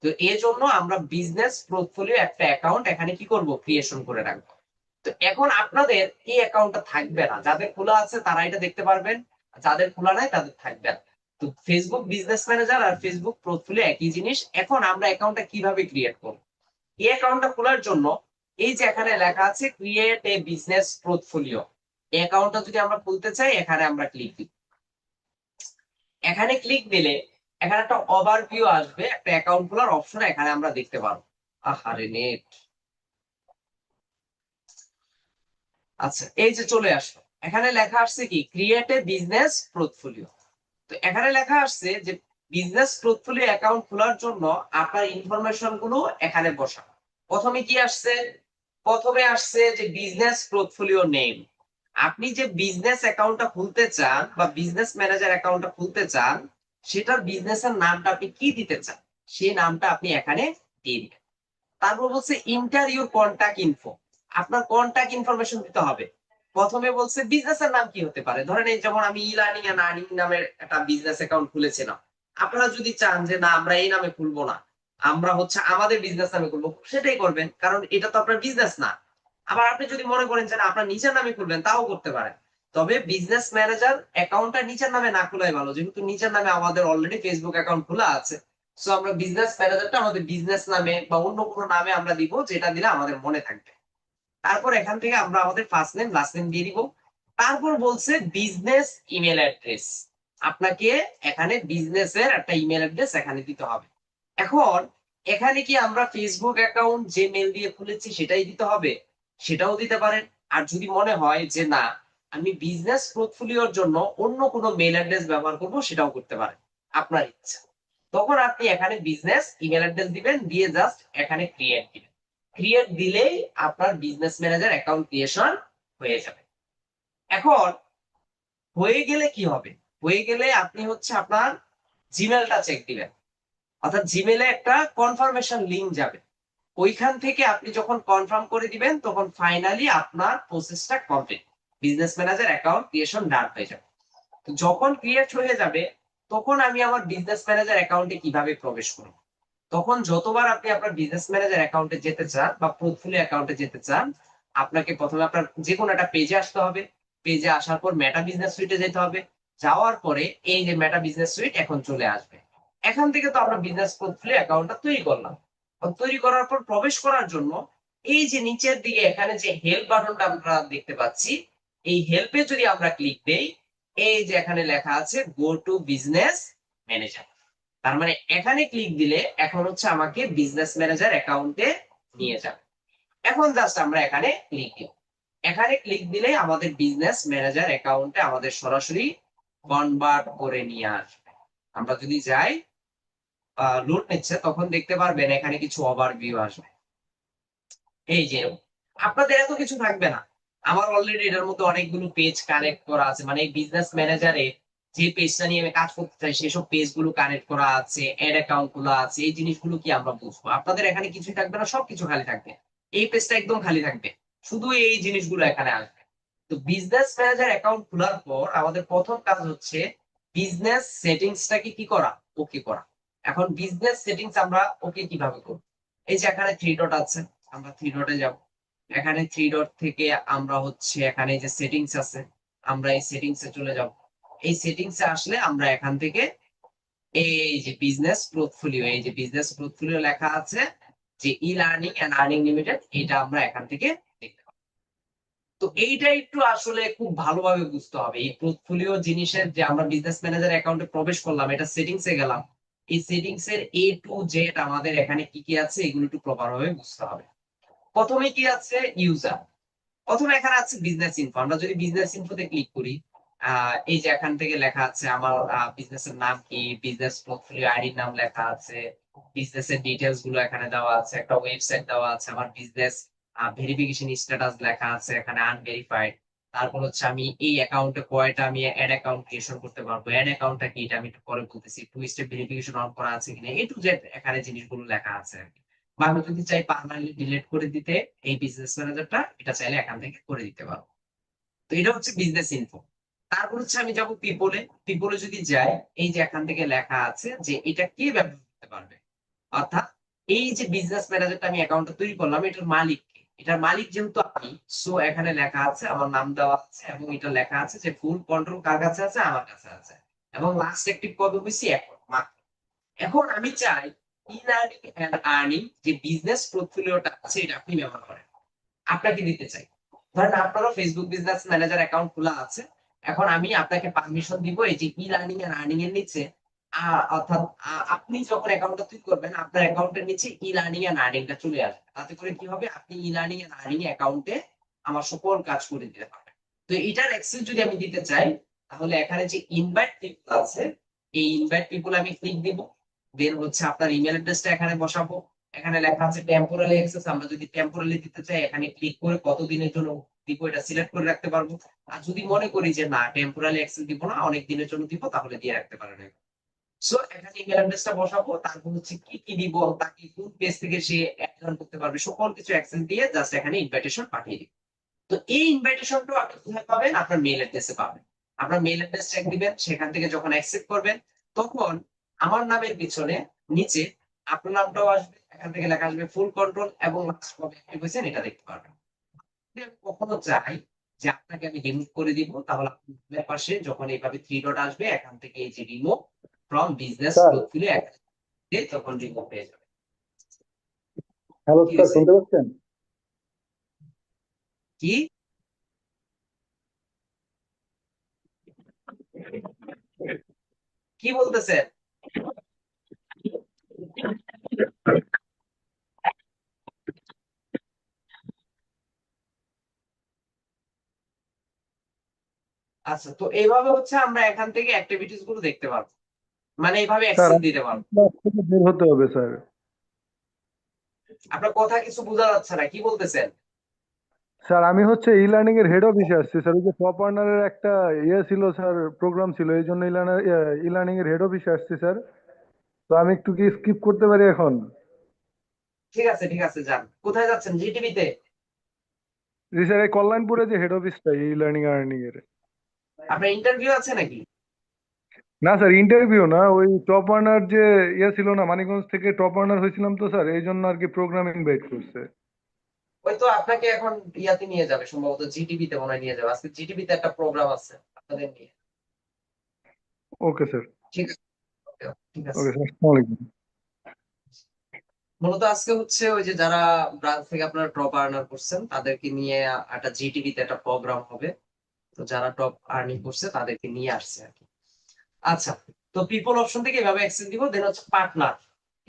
তো এই জন্য আমরা বিজনেস পোর্টফোলিও একটা অ্যাকাউন্ট এখানে কি করব, ক্রিয়েশন করে রাখবো। তো এখন আপনাদের এই অ্যাকাউন্টটা থাকবে না, যাদের খোলা আছে তারা এটা দেখতে পারবেন, যাদের খোলা নাই তাদের থাকবে না। তো ফেসবুক বিজনেস ম্যানেজার আর ফেসবুক পোর্টফোলিও একই জিনিস। এখন আমরা অ্যাকাউন্টটা কিভাবে ক্রিয়েট করব, এই অ্যাকাউন্টটা খোলার জন্য এই যে এখানে লেখা আছে ক্রিয়েট এ বিজনেস পোর্টফোলিও, এই অ্যাকাউন্টটা যদি আমরা খুলতে চাই এখানে আমরা ক্লিক দিই। এখানে ক্লিক দিলে এখানে একটা ওভারভিউ আসবে, একটা অ্যাকাউন্ট খোলার অপশন এখানে আমরা দেখতে পারবো। আহারে নেট, আচ্ছা এই যে চলে আসলো, এখানে লেখা আসছে কি ক্রিয়েট এ বিজনেস পোর্টফোলিও। তো এখানে লেখা আসছে যে বিজনেস পোর্টফোলিও অ্যাকাউন্ট খোলার জন্য আপনার ইনফরমেশন গুলো এখানে বসা। প্রথমে কি আসছে, প্রথমে আসছে যে বিজনেস পোর্টফোলিও নেম। আপনি যে বিজনেস অ্যাকাউন্টটা খুলতে চান বা বিজনেস ম্যানেজার অ্যাকাউন্টটা খুলতে চান, সেটার বিজনেসের নামটা আপনি কি দিতে চান, সেই নামটা আপনি এখানে দিয়ে দিবেন। তারপর বলছে ইন্টার ইউর কন্টাক্ট ইনফো, আপনার কন্টাক্ট ইনফরমেশন দিতে হবে। প্রথমে বলছে বিজনেসের নাম কি হতে পারে, ধরেন এই যেমন আমি ই লার্নিং এন্ড আর্নিং নামের একটা বিজনেস অ্যাকাউন্ট খুলেছিলাম। আপনারা যদি চান যে না আমরা এই নামে খুলবো না, আমরা হচ্ছে আমাদের বিজনেস নামে খুলবো, সেটাই করবেন, কারণ এটা তো আপনার বিজনেস না। আবার আপনি যদি মনে করেন যে না আপনার নিজের নামে খুলবেন, তাও করতে পারেন। তবে বিজনেস ম্যানেজার অ্যাকাউন্টটা নিজের নামে না খোলাই ভালো, যেহেতু নিজের নামে আমাদের অলরেডি ফেসবুক অ্যাকাউন্ট খোলা আছে। সো আমরা বিজনেস ম্যানেজারটা আমাদের বিজনেস নামে বা অন্য কোনো নামে আমরা দিব, যেটা দিলে আমাদের মনে থাকবে। তারপর এখান থেকে আমরা আমাদের ফার্স্ট নেম লাস্ট নেম দিয়ে দিব। তারপর বলছে বিজনেস ইমেল অ্যাড্রেস, আপনাকে এখানে বিজনেসের একটা ইমেল অ্যাড্রেস এখানে দিতে হবে। এখন এখানে কি আমরা ফেসবুক অ্যাকাউন্ট যে মেল দিয়ে খুলেছি সেটাই দিতে হবে, সেটাও দিতে পারেন। আর যদি মনে হয় যে না আমি বিজনেস পোর্টফোলিওর জন্য অন্য কোনো মেল অ্যাড্রেস ব্যবহার করব, সেটাও করতে পারেন, আপনার ইচ্ছা। তখন আপনি এখানে বিজনেস ইমেল অ্যাড্রেস দিবেন, দিয়ে জাস্ট এখানে ক্রিয়েট দিবেন। ক্রিয়েট দিলেই আপনার বিজনেস ম্যানেজার অ্যাকাউন্ট ক্রিয়েশন হয়ে যাবে। এখন হয়ে গেলে কি হবে, হয়ে গেলে আপনি হচ্ছে আপনার জিমেলটা চেক দিবেন, অর্থাৎ জিমেলে একটা কনফার্মেশন লিংক যাবে। ওইখান থেকে আপনি যখন কনফার্ম করে দিবেন, তখন ফাইনালি আপনার প্রসেসটা complete, business manager account creation done হয়ে যাবে। তো যখন ক্রিয়েট হয়ে যাবে, তখন আমি আমার বিজনেস ম্যানেজার অ্যাকাউন্টে কিভাবে প্রবেশ করব, তখন যতবার আপনি আপনার বিজনেস ম্যানেজার অ্যাকাউন্টে যেতে চান বা পোর্টফোলিও অ্যাকাউন্টে যেতে চান, আপনাকে প্রথমে আপনার যে কোনো একটা পেজে আসতে হবে। পেজে আসার পর মেটা বিজনেস সুইটে যেতে হবে। যাওয়ার পরে এই যে মেটা বিজনেস সুইট এখন চলে আসবে। এখান থেকে তো আমরা বিজনেস পোর্টফোলিও অ্যাকাউন্টটা তৈরি করলাম। তৈরি করার পর প্রবেশ করার জন্য এই যে নিচের দিকে এখানে যে হেল্প বাটনটা আমরা দেখতে পাচ্ছি, এই হেল্পে যদি আমরা ক্লিক দেই, এই যে এখানে লেখা আছে গো টু বিজনেস ম্যানেজার, তার মানে এখানে ক্লিক দিলে এখন হচ্ছে আমাকে বিজনেস ম্যানেজার অ্যাকাউন্টে নিয়ে যাবে। এখন জাস্ট আমরা এখানে ক্লিক দিব, এখানে ক্লিক দিলে আমাদের বিজনেস ম্যানেজার অ্যাকাউন্টে আমাদের সরাসরি কনভার্ট করে নিয়ে আসবে। আমরা যদি যাই লোড নিচ্ছে, তখন দেখতে পারবেন এখানে কিছু ওভারভিউ আসবে। এই যে আপনাদের এত কিছু থাকবে না, আমার অলরেডি এটার মধ্যে অনেকগুলো পেজ কানেক্ট করা আছে, মানে এই বিজনেস ম্যানেজারে যে পেজটা নিয়ে আমি কাজ করতে চাই সেসব পেজ গুলো কানেক্ট করা আছে, অ্যাড অ্যাকাউন্ট গুলো আছে, এই জিনিসগুলো কি আমরা বুঝবো। আপনাদের এখানে কিছুই থাকবে না, সবকিছু খালি থাকবে, এই পেজটা একদম খালি থাকবে, শুধু এই জিনিসগুলো এখানে আসবে। তো বিজনেস ম্যানেজার অ্যাকাউন্ট খোলার পর আমাদের প্রথম কাজ হচ্ছে বিজনেস সেটিংসটাকে কি করা, ওকে করা। এখন বিজনেস সেটিংস আমরা ওকে কিভাবে করব? এই যে এখানে থ্রি ডট আছে, আমরা থ্রি ডটে যাব। এখানে থ্রি ডট থেকে আমরা হচ্ছে এখানে যে সেটিংস আছে, আমরা এই সেটিংস এ চলে যাব। এই সেটিংস এ আসলে আমরা এখান থেকে এই যে বিজনেস পোর্টফোলিও, এই যে বিজনেস পোর্টফোলিও লেখা আছে যে E learning and earning limited, এটা আমরা এখান থেকে দেখতে পাবো। তো এইটা একটু আসলে খুব ভালোভাবে বুঝতে হবে এই পোর্টফোলিও জিনিসের, যে আমরা বিজনেস ম্যানেজার অ্যাকাউন্টে প্রবেশ করলাম, এটা সেটিংস এ গেলাম, এই সেটিংস এর এ টু জেড আমাদের এখানে কি কি আছে এগুলো একটু প্রপার ভাবে বুঝতে হবে। প্রথমে কি আছে, ইউজার। প্রথমে এখানে আছে বিজনেস ইনফো, আমরা যদি বিজনেস ইনফোতে ক্লিক করি, এই যে এখান থেকে লেখা আছে আমার বিজনেসের নাম কি, বিজনেস পোর্টফোলিও আইডির নাম লেখা আছে, বিজনেসের ডিটেলস গুলো এখানে দেওয়া আছে, একটা ওয়েবসাইট দেওয়া আছে, আমার বিজনেস ভেরিফিকেশন স্ট্যাটাস লেখা আছে এখানে আনভেরিফাইড। তারপর হচ্ছে আমি এই অ্যাকাউন্টে কয়টা আমি অ্যাড অ্যাকাউন্ট ক্রিয়েশন করতে পারবো, অ্যাড অ্যাকাউন্টটা কি এটা আমি একটু পরে বলতেছি, টু স্টেপ ভেরিফিকেশন অন করা আছে কিনা, এ টু জেড এখানে জিনিসগুলো লেখা আছে আর কি। বা আমি যদি চাই পার্মানেন্টলি ডিলিট করে দিতে এই বিজনেস ম্যানেজারটা, এটা চাইলে এখান থেকে করে দিতে পারবো। তো এটা হচ্ছে বিজনেস ইনফো। তারপর হচ্ছে আমি যাব পিপলে। পিপলে যদি যাই, এই যে এখান থেকে লেখা আছে যে এটা কে ব্যবহার করতে পারবে, অর্থাৎ এই যে বিজনেস ম্যানেজারটা আমি অ্যাকাউন্টটা তৈরি করলাম, এটার মালিক কে? এটার মালিক যেহেতু আমি, সো এখানে লেখা আছে আমার নাম দেওয়া আছে, এবং এটা লেখা আছে যে ফুল কন্ট্রোল কার কাছে আছে, আমার কাছে আছে, এবং লাস্ট অ্যাক্টিভ কবে হয়েছি, এখন মাত্র। এখন আমি চাই ইন আর্নিং এন্ড আর্নিং যে বিজনেস পোর্টফোলিওটা আছে এটা আপনি ব্যবহার করেন, আপনাকে দিতে চাই। ধরেন আপনারও ফেসবুক বিজনেস ম্যানেজার অ্যাকাউন্ট খোলা আছে, এখন আমি আপনাকে পারমিশন দিব এই যে ই লার্নিং এন্ড আর্নিং এর নিচে, অর্থাৎ আপনি যখন অ্যাকাউন্টটা তৈরি করবেন আপনার অ্যাকাউন্টের নিচে ই লার্নিং এন্ড আর্নিংটা চলে আসবে, তাতে করে কি হবে, আপনি ই লার্নিং এন্ড আর্নিং অ্যাকাউন্টে আমার সকল কাজ করে দিতে পারবেন। তো এটার অ্যাক্সেস যদি আমি দিতে চাই, তাহলে এখানে যে ইনভাইট পিপল আছে, এই ইনভাইট পিপল আমি ক্লিক দিব। দেন হচ্ছে আপনার ইমেল অ্যাড্রেসটা এখানে বসাবো, এখানে লেখা আছে টেম্পোরারি অ্যাক্সেস, আমরা যদি টেম্পোরারি দিতে চাই এখানে ক্লিক করে কতদিনের জন্য দিব এটা সিলেক্ট করে রাখতে পারবো। আর যদি মনে করি যে না টেম্পোরারি অ্যাক্সেস দিব না, অনেক দিনের জন্য দিব, তাহলে দিয়ে রাখতে পারেন। সো এখানে ইমেল অ্যাড্রেসটা বসাবো, তারপর হচ্ছে কি কি দিব, তাকে কোন পেজ থেকে সে অ্যাড করতে পারবে, সকল কিছু অ্যাক্সেস দিয়ে জাস্ট এখানে ইনভাইটেশন পাঠিয়ে দিব। তো এই ইনভাইটেশনটা আপনি কোথায় পাবেন, আপনার মেইল অ্যাড্রেসে পাবেন। আপনার মেইল অ্যাড্রেস চেক দিবেন, সেখান থেকে যখন অ্যাকসেপ্ট করবেন তখন আমার নামের পিছনে নিচে আপনার নামটাও আসবে, এখান থেকে লেখা আসবে ফুল কন্ট্রোল, এবং লাস্ট কবে অ্যাক্টিভ হয়েছে এটা দেখতে পারবেন। যদি আমি কখনো চাই যে আপনাকে আমি রিমুভ করে দিব, তাহলে আপনার পাশে যখন এইভাবে থ্রি ডট আসবে এখান থেকে এই যে remove from business sir portfolio তখন রিমুভ হয়ে যাবে। হ্যালো কি স্যার, হয়েছে? শুনতে পাচ্ছেন? কি কি বলতেছেন? আচ্ছা, তো এইভাবে হচ্ছে আমরা এখান থেকে অ্যাক্টিভিটিস গুলো দেখতে পারবো, মানে এইভাবে স্যার অ্যাক্সেস দিতে পারবো। ক্লাস থেকে বের হতে হবে স্যার। আপনার কথা কিছু বোঝা যাচ্ছে না, কি বলতেছেন? স্যার আমি হচ্ছে ই লার্নিং এর হেড অফিসে আসছি স্যার, ওই যে টপ আর্নারের একটা ইয়ে ছিল স্যার, প্রোগ্রাম ছিল, এই জন্য ই লার্নিং এর হেড অফিসে আসছি স্যার। তো আমি একটু কি স্কিপ করতে পারি এখন? ঠিক আছে ঠিক আছে, যান। কোথায় যাচ্ছেন, জিটিভিতে? জি স্যার, এই কল্যাণপুরে যে হেড অফিসটা ই লার্নিং আর্নিং এর। আপনার ইন্টারভিউ আছে নাকি? না স্যার, ইন্টারভিউ না, ওই টপ আর্নার যে ইয়ে ছিল না, মানিকগঞ্জ থেকে টপ আর্নার হয়েছিলাম তো স্যার, এই জন্য আর কি প্রোগ্রামিং বেট করছে। ওই তো আপনাকে এখন ইয়াতে নিয়ে যাবে, সম্ভবত জিটিভিতে মনে হয় নিয়ে যাবে, আজকে জিটিভিতে একটা প্রোগ্রাম আছে আপনাদের নিয়ে। Okay sir. ঠিক আছে, ঠিক আছে। ওকে স্যার, আসসালামু আলাইকুম। মূলত আজকে হচ্ছে ওই যে যারা ব্রাঞ্চ থেকে আপনারা টপ আর্নার করছেন তাদেরকে নিয়ে একটা জিটিভিতে একটা প্রোগ্রাম হবে, তো যারা টপ আর্নিং করছে তাদেরকে নিয়ে আসছে আর কি। আচ্ছা, তো পিপল অপশন থেকে এভাবে অ্যাক্সেস দিব। দেন হচ্ছে পার্টনার,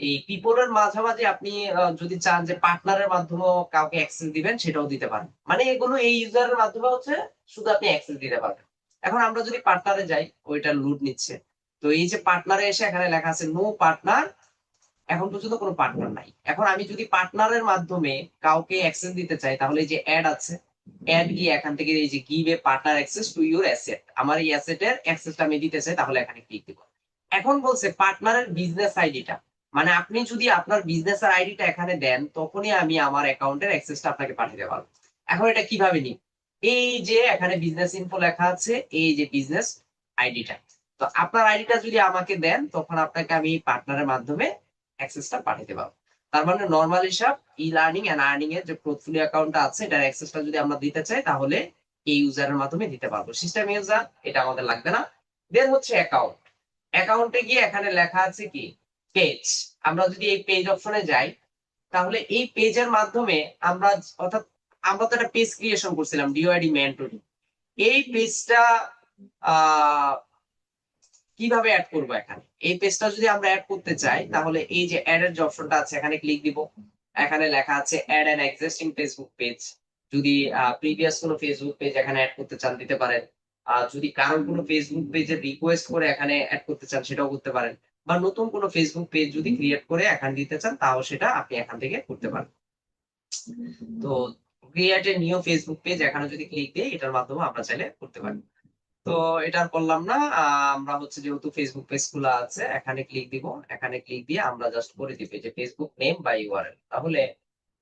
এই পিপলের মাঝামাঝি আপনি যদি চান যে পার্টনারের মাধ্যমে কাউকে অ্যাক্সেস দিবেন সেটাও দিতে পারেন, মানে এগুলো এই ইউজারের মাধ্যমে হচ্ছে শুধু আপনি অ্যাক্সেস দিতে পারবেন। এখন আমরা যদি পার্টনারে যাই, ওইটা লুট নিচ্ছে। তো এই যে পার্টনারে এসে এখানে লেখা আছে নো পার্টনার, এখন পর্যন্ত কোনো পার্টনার নাই। এখন আমি যদি পার্টনারের মাধ্যমে কাউকে অ্যাক্সেস দিতে চাই, তাহলে এই যে অ্যাড আছে, অ্যাড গিয়ে এখান থেকে এই যে give a partner access to your asset, আমার এই অ্যাসেটের অ্যাক্সেসটা আমি দিতে চাই, তাহলে এখানে ক্লিক দিব। এখন বলছে পার্টনারের বিজনেস আইডিটা, মানে আপনি যদি আপনার বিজনেসের আইডিটা এখানে দেন তখনই আমি আমার অ্যাকাউন্টের অ্যাক্সেসটা আপনাকে পাঠিয়ে পারবো। এখন এটা কিভাবে নিব? এই যে এখানে বিজনেস ইনফো লেখা আছে, এই যে বিজনেস আইডিটা, তো আপনার আইডিটা যদি আমাকে দেন তখন আপনাকে আমি পার্টনারের মাধ্যমে অ্যাক্সেসটা পাঠাতে পারবো। তার মানে নর্মাল হিসাব ই লার্নিং এন্ড আর্নিং এর যে পোর্টফোলিও অ্যাকাউন্টটা আছে এটার অ্যাক্সেসটা যদি আমরা দিতে চাই তাহলে এই ইউজারের মাধ্যমে দিতে পারবো। সিস্টেম ইউজার এটা আমাদের লাগবে না। দেন হচ্ছে অ্যাকাউন্ট, অ্যাকাউন্টে গিয়ে এখানে লেখা আছে কি পেজ। আমরা যদি এই পেজ অপশনে যাই তাহলে এই পেজের মাধ্যমে আমরা, অর্থাৎ আমরা তো একটা পেজ ক্রিয়েশন করছিলাম ডিওআইডি ম্যান্টরি, এই পেজটা কিভাবে অ্যাড করবো? এখানে এই পেজটা যদি আমরা অ্যাড করতে চাই তাহলে এই যে অ্যাড এর যে অপশনটা আছে এখানে ক্লিক দিব। এখানে লেখা আছে add an existing Facebook page. যদি প্রিভিয়াস কোনো ফেসবুক পেজ এখানে অ্যাড করতে চান দিতে পারেন। যদি কারোর কোনো ফেসবুক পেজের রিকোয়েস্ট করে এখানে অ্যাড করতে চান সেটাও করতে পারেন, বা নতুন কোনো ফেসবুক পেজ যদি ক্রিয়েট করে এখানে দিতে চান তাও সেটা আপনি এখান থেকে করতে পারেন। তো create a new Facebook page এখানে যদি ক্লিক দিই এটার মাধ্যমে আমরা চাইলে করতে পারি। তো এটা আর করলাম না, আমরা হচ্ছে যেহেতু ফেসবুক পেজ খোলা আছে এখানে ক্লিক দিব। এখানে ক্লিক দিয়ে আমরা জাস্ট করে দিব যে ফেসবুক নেম বা ইউআরএল। তাহলে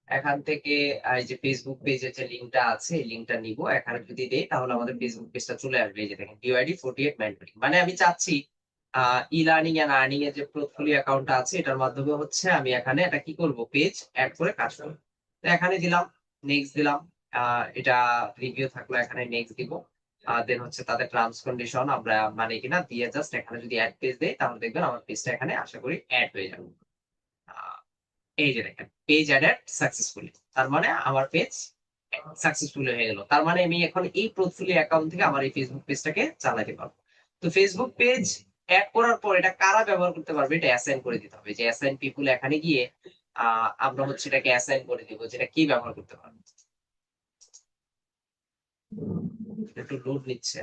এখান থেকে এই যে ফেসবুক পেজের যে লিংকটা আছে এই লিংকটা নিব, এখানে যদি দেই তাহলে আমাদের ফেসবুক পেজটা চলে আসবে। এই যে দেখেন ডিওআইডি 48 ম্যান্টরি, মানে আমি চাচ্ছি ই লার্নিং এন্ড আর্নিং এর যে পোর্টফোলিও অ্যাকাউন্টটা আছে এটার মাধ্যমে হচ্ছে আমি এখানে এটা কি করব, পেজ অ্যাড করে কাজ করব। তো এখানে দিলাম, নেক্সট দিলাম, এটা রিভিউ থাকলো এখানে নেক্সট দিব। দেন হচ্ছে তাদের টার্মস কন্ডিশন আমরা মানে কিনা দিয়ে জাস্ট এখানে যদি অ্যাড পেজ দেই তাহলে দেখবেন আমার পেজটা এখানে আশা করি অ্যাড হয়ে যাবে। এই যে দেখেন পেজ অ্যাডেড সাকসেসফুলি, তার মানে আমার পেজ সাকসেসফুল হয়ে গেল। তার মানে আমি এখন এই পোর্টফোলিও অ্যাকাউন্ট থেকে আমার এই ফেসবুক পেজটাকে চালাতে পারবো। তো ফেসবুক পেজ অ্যাড করার পর এটা কারা ব্যবহার করতে পারবে এটা অ্যাসাইন করে দিতে হবে, যে অ্যাসাইন পিপুল এখানে গিয়ে আমরা হচ্ছে এটাকে অ্যাসাইন করে দিব যেটা কি ব্যবহার করতে পারবে। একটু লোড নিচ্ছে।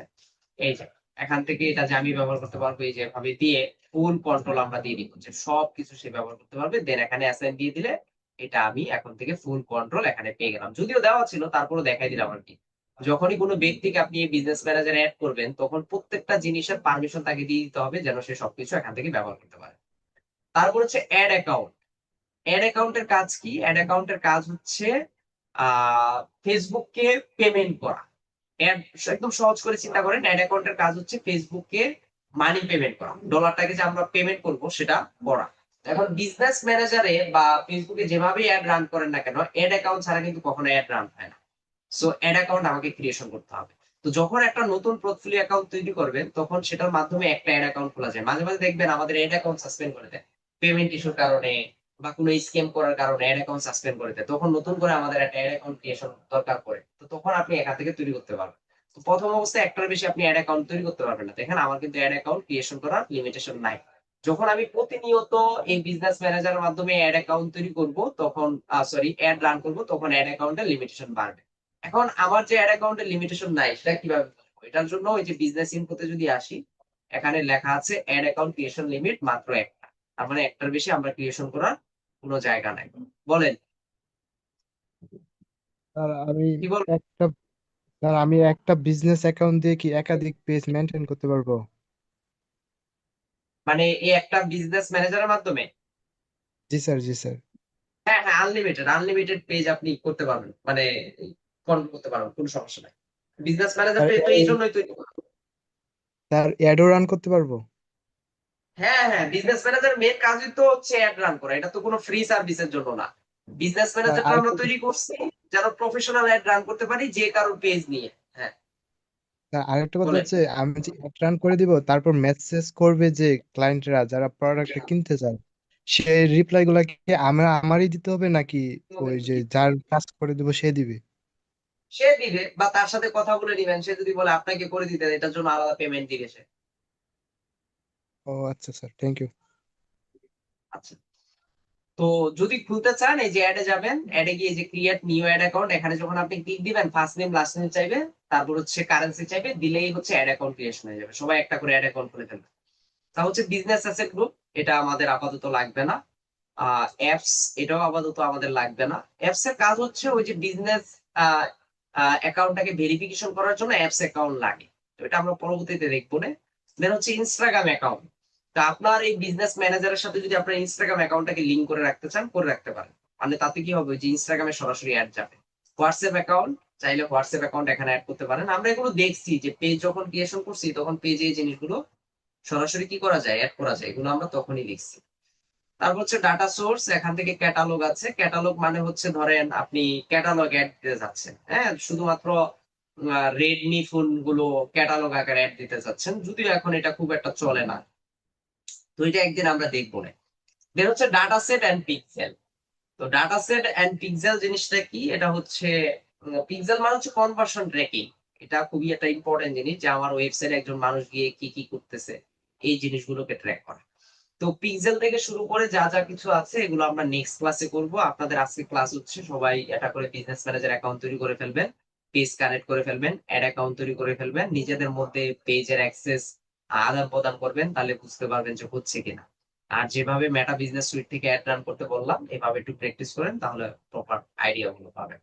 এই যে এখান থেকে এটা যে আমি ব্যবহার করতে পারবো এই যে ভাবে দিয়ে ফুল কন্ট্রোল আমরা দিয়ে দিব যে সবকিছু সে ব্যবহার করতে পারবে। দেন এখানে অ্যাসাইন দিয়ে দিলে এটা আমি এখন থেকে ফুল কন্ট্রোল এখানে পেয়ে গেলাম, যদিও দেওয়া ছিল তারপরে দেখাই দিলাম আর কি। যখনই কোনো ব্যক্তিকে আপনি এই বিজনেস ম্যানেজার অ্যাড করবেন তখন প্রত্যেকটা জিনিসের পারমিশন তাকে দিয়ে দিতে হবে যেন সে সবকিছু এখান থেকে ব্যবহার করতে পারে। তারপর হচ্ছে অ্যাড অ্যাকাউন্ট। অ্যাড অ্যাকাউন্টের কাজ কি? অ্যাড অ্যাকাউন্টের কাজ হচ্ছে ফেসবুককে পেমেন্ট করা। একদম সহজ করে চিন্তা করেন, অ্যাড অ্যাকাউন্টের কাজ হচ্ছে ফেসবুকে মানি পেমেন্ট করা, ডলারটাকে যে আমরা পেমেন্ট করব সেটা করা। এখন বিজনেস ম্যানেজারে বা ফেসবুকে যেভাবে অ্যাড রান করেন না কেন অ্যাড অ্যাকাউন্ট ছাড়া কিন্তু কখনো অ্যাড রান হয় না। সো অ্যাড অ্যাকাউন্ট আমাকে ক্রিয়েশন করতে হবে। তো যখন একটা নতুন পোর্টফোলিও অ্যাকাউন্ট তৈরি করবেন তখন সেটার মাধ্যমে একটা অ্যাড অ্যাকাউন্ট খোলা যায়। মাঝে মাঝে দেখবেন আমাদের অ্যাড অ্যাকাউন্ট সাসপেন্ড করে দেয় পেমেন্ট ইস্যুর কারণে বা কোনো স্ক্যাম করার কারণে অ্যাড অ্যাকাউন্ট সাসপেন্ড করে দেয়, তখন নতুন করে আমাদের একটা অ্যাড অ্যাকাউন্ট ক্রিয়েশন দরকার পড়ে। তো তখন আপনি এখান থেকে তৈরি করতে পারবেন। তো প্রথম অবস্থায় একটার বেশি আপনি অ্যাড অ্যাকাউন্ট তৈরি করতে পারবেন না। দেখেন আমার কিন্তু অ্যাড অ্যাকাউন্ট ক্রিয়েশন করার লিমিটেশন নাই। যখন আমি প্রতিনিয়ত এই বিজনেস ম্যানেজারের মাধ্যমে অ্যাড অ্যাকাউন্ট তৈরি করব তখন অ্যাড রান করব তখন অ্যাড অ্যাকাউন্টের লিমিটেশন বাড়বে। এখন আমার যে অ্যাড অ্যাকাউন্টের লিমিটেশন নাই সেটা কিভাবে বুঝবো? এটার জন্য ওই যে বিজনেস ইনফোতে যদি আসি এখানে লেখা আছে অ্যাড অ্যাকাউন্ট ক্রিয়েশন লিমিট মাত্র একটা, তার মানে একটার বেশি আমরা ক্রিয়েশন করার কোনো জায়গা নাই। বলেন আর আমি কি বল? একটা স্যার আমি একটা বিজনেস অ্যাকাউন্ট দিয়ে কি একাধিক পেজ মেনটেন করতে পারবো? মানে এই একটা বিজনেস ম্যানেজারের মাধ্যমে জি স্যার, জি স্যার। হ্যাঁ হ্যাঁ আনলিমিটেড আনলিমিটেড পেজ আপনি করতে পারবেন, মানে কন্ট্রোল করতে পারবেন, কোনো সমস্যা নাই। বিজনেস ম্যানেজার স্যার তো এই জন্যই তৈরি করা। স্যার অ্যাডও রান করতে পারবো? হ্যাঁ হ্যাঁ বিজনেস ম্যানেজার মেন কাজই তো হচ্ছে অ্যাড রান করা, এটা তো কোনো ফ্রি সার্ভিসের জন্য না। বিজনেস স্যার ম্যানেজারটা আমরা আরেকটা তৈরি করছি যেন প্রফেশনাল অ্যাড রান করতে পারি যে কারোর পেজ নিয়ে। হ্যাঁ স্যার আরেকটা কথা বলেন। হচ্ছে, আমি যে অ্যাড রান করে দিব তারপর মেসেজ করবে যে ক্লায়েন্টরা যারা প্রোডাক্টটা কিনতে চায়, সেই রিপ্লাই গুলা কি আমারই দিতে হবে নাকি ওই যে যার কাজ করে দিব সে দিবে? সে দিবে, বা তার সাথে কথা বলে নিবেন, সে যদি বলে আপনাকে করে দিতে এটার জন্য আলাদা পেমেন্ট দিবে সে। ও আচ্ছা স্যার, থ্যাংক ইউ। আচ্ছা, তো যদি খুলতে চান এই যে অ্যাডে যাবেন, অ্যাডে গিয়ে যে ক্রিয়েট নিউ অ্যাড অ্যাকাউন্ট এখানে যখন আপনি ক্লিক দিবেন ফার্স্ট নেম লাস্ট নেম চাইবে, তারপর হচ্ছে কারেন্সি চাইবে, দিলেই হচ্ছে অ্যাড অ্যাকাউন্ট ক্রিয়েশন হয়ে যাবে। সবাই একটা করে অ্যাড অ্যাকাউন্ট খুলে ফেলবে। তা হচ্ছে বিজনেস অ্যাসেট গ্রুপ, এটা আমাদের আপাতত লাগবে না। অ্যাপস এটাও আপাতত আমাদের লাগবে না। অ্যাপস এর কাজ হচ্ছে ওই যে বিজনেস অ্যাকাউন্টটাকে ভেরিফিকেশন করার জন্য অ্যাপস অ্যাকাউন্ট লাগে। তো এটা আমরা পরবর্তীতে দেখবো না। দেন হচ্ছে ইনস্টাগ্রাম অ্যাকাউন্ট। তা আপনার এই বিজনেস ম্যানেজারের সাথে যদি আপনার ইনস্টাগ্রাম অ্যাকাউন্টটাকে লিংক করে রাখতে চান, করে রাখতে পারেন। মানে তাতে কি হবে, যে ইনস্টাগ্রামে সরাসরি অ্যাড যাবে। হোয়াটসঅ্যাপ অ্যাকাউন্ট, চাইলে হোয়াটসঅ্যাপ অ্যাকাউন্ট এখানে অ্যাড করতে পারেন। আমরা এগুলো দেখছি যে পেজ যখন ক্রিয়েশন করছি তখন পেজে এই জিনিসগুলো সরাসরি কি করা যায়, অ্যাড করা যায়, এগুলো আমরা তখনই লিখছি। তারপর হচ্ছে ডাটা সোর্স, এখান থেকে ক্যাটালগ আছে। ক্যাটালগ মানে হচ্ছে ধরেন আপনি ক্যাটালগ অ্যাড দিতে যাচ্ছেন, হ্যাঁ, শুধুমাত্র রেডমি ফোন গুলো ক্যাটালগ আকারে অ্যাড দিতে চাচ্ছেন, যদিও এখন এটা খুব একটা চলে না। তো এটা একদিন আমরা দেখবো না। দেন হচ্ছে ডাটা সেট অ্যান্ড পিক্সেল। তো ডাটা সেট অ্যান্ড পিক্সেল জিনিসটা কি, এটা হচ্ছে পিক্সেল মানে হচ্ছে কনভার্সন ট্র্যাকিং। এটা খুবই একটা ইম্পর্টেন্ট জিনিস, যে আমার ওয়েবসাইটে একজন মানুষ গিয়ে কি কি করতেছে এই জিনিসগুলোকে ট্র্যাক করা। তো পিক্সেল থেকে শুরু করে যা যা কিছু আছে এগুলো আমরা নেক্সট ক্লাসে করব। আপনাদের আজকে ক্লাস হচ্ছে, সবাই এটা করে বিজনেস ম্যানেজার অ্যাকাউন্ট তৈরি করে ফেলবেন, পেজ কানেক্ট করে ফেলবেন, অ্যাড অ্যাকাউন্ট তৈরি করে ফেলবেন, নিজেদের মধ্যে পেজের অ্যাক্সেস আদান প্রদান করবেন, তাহলে বুঝতে পারবেন যে হচ্ছে কিনা। আর যেভাবে মেটা বিজনেস সুইট থেকে অ্যাড রান করতে বললাম, এভাবে একটু প্র্যাকটিস করেন, তাহলে প্রপার আইডিয়া গুলো পাবেন।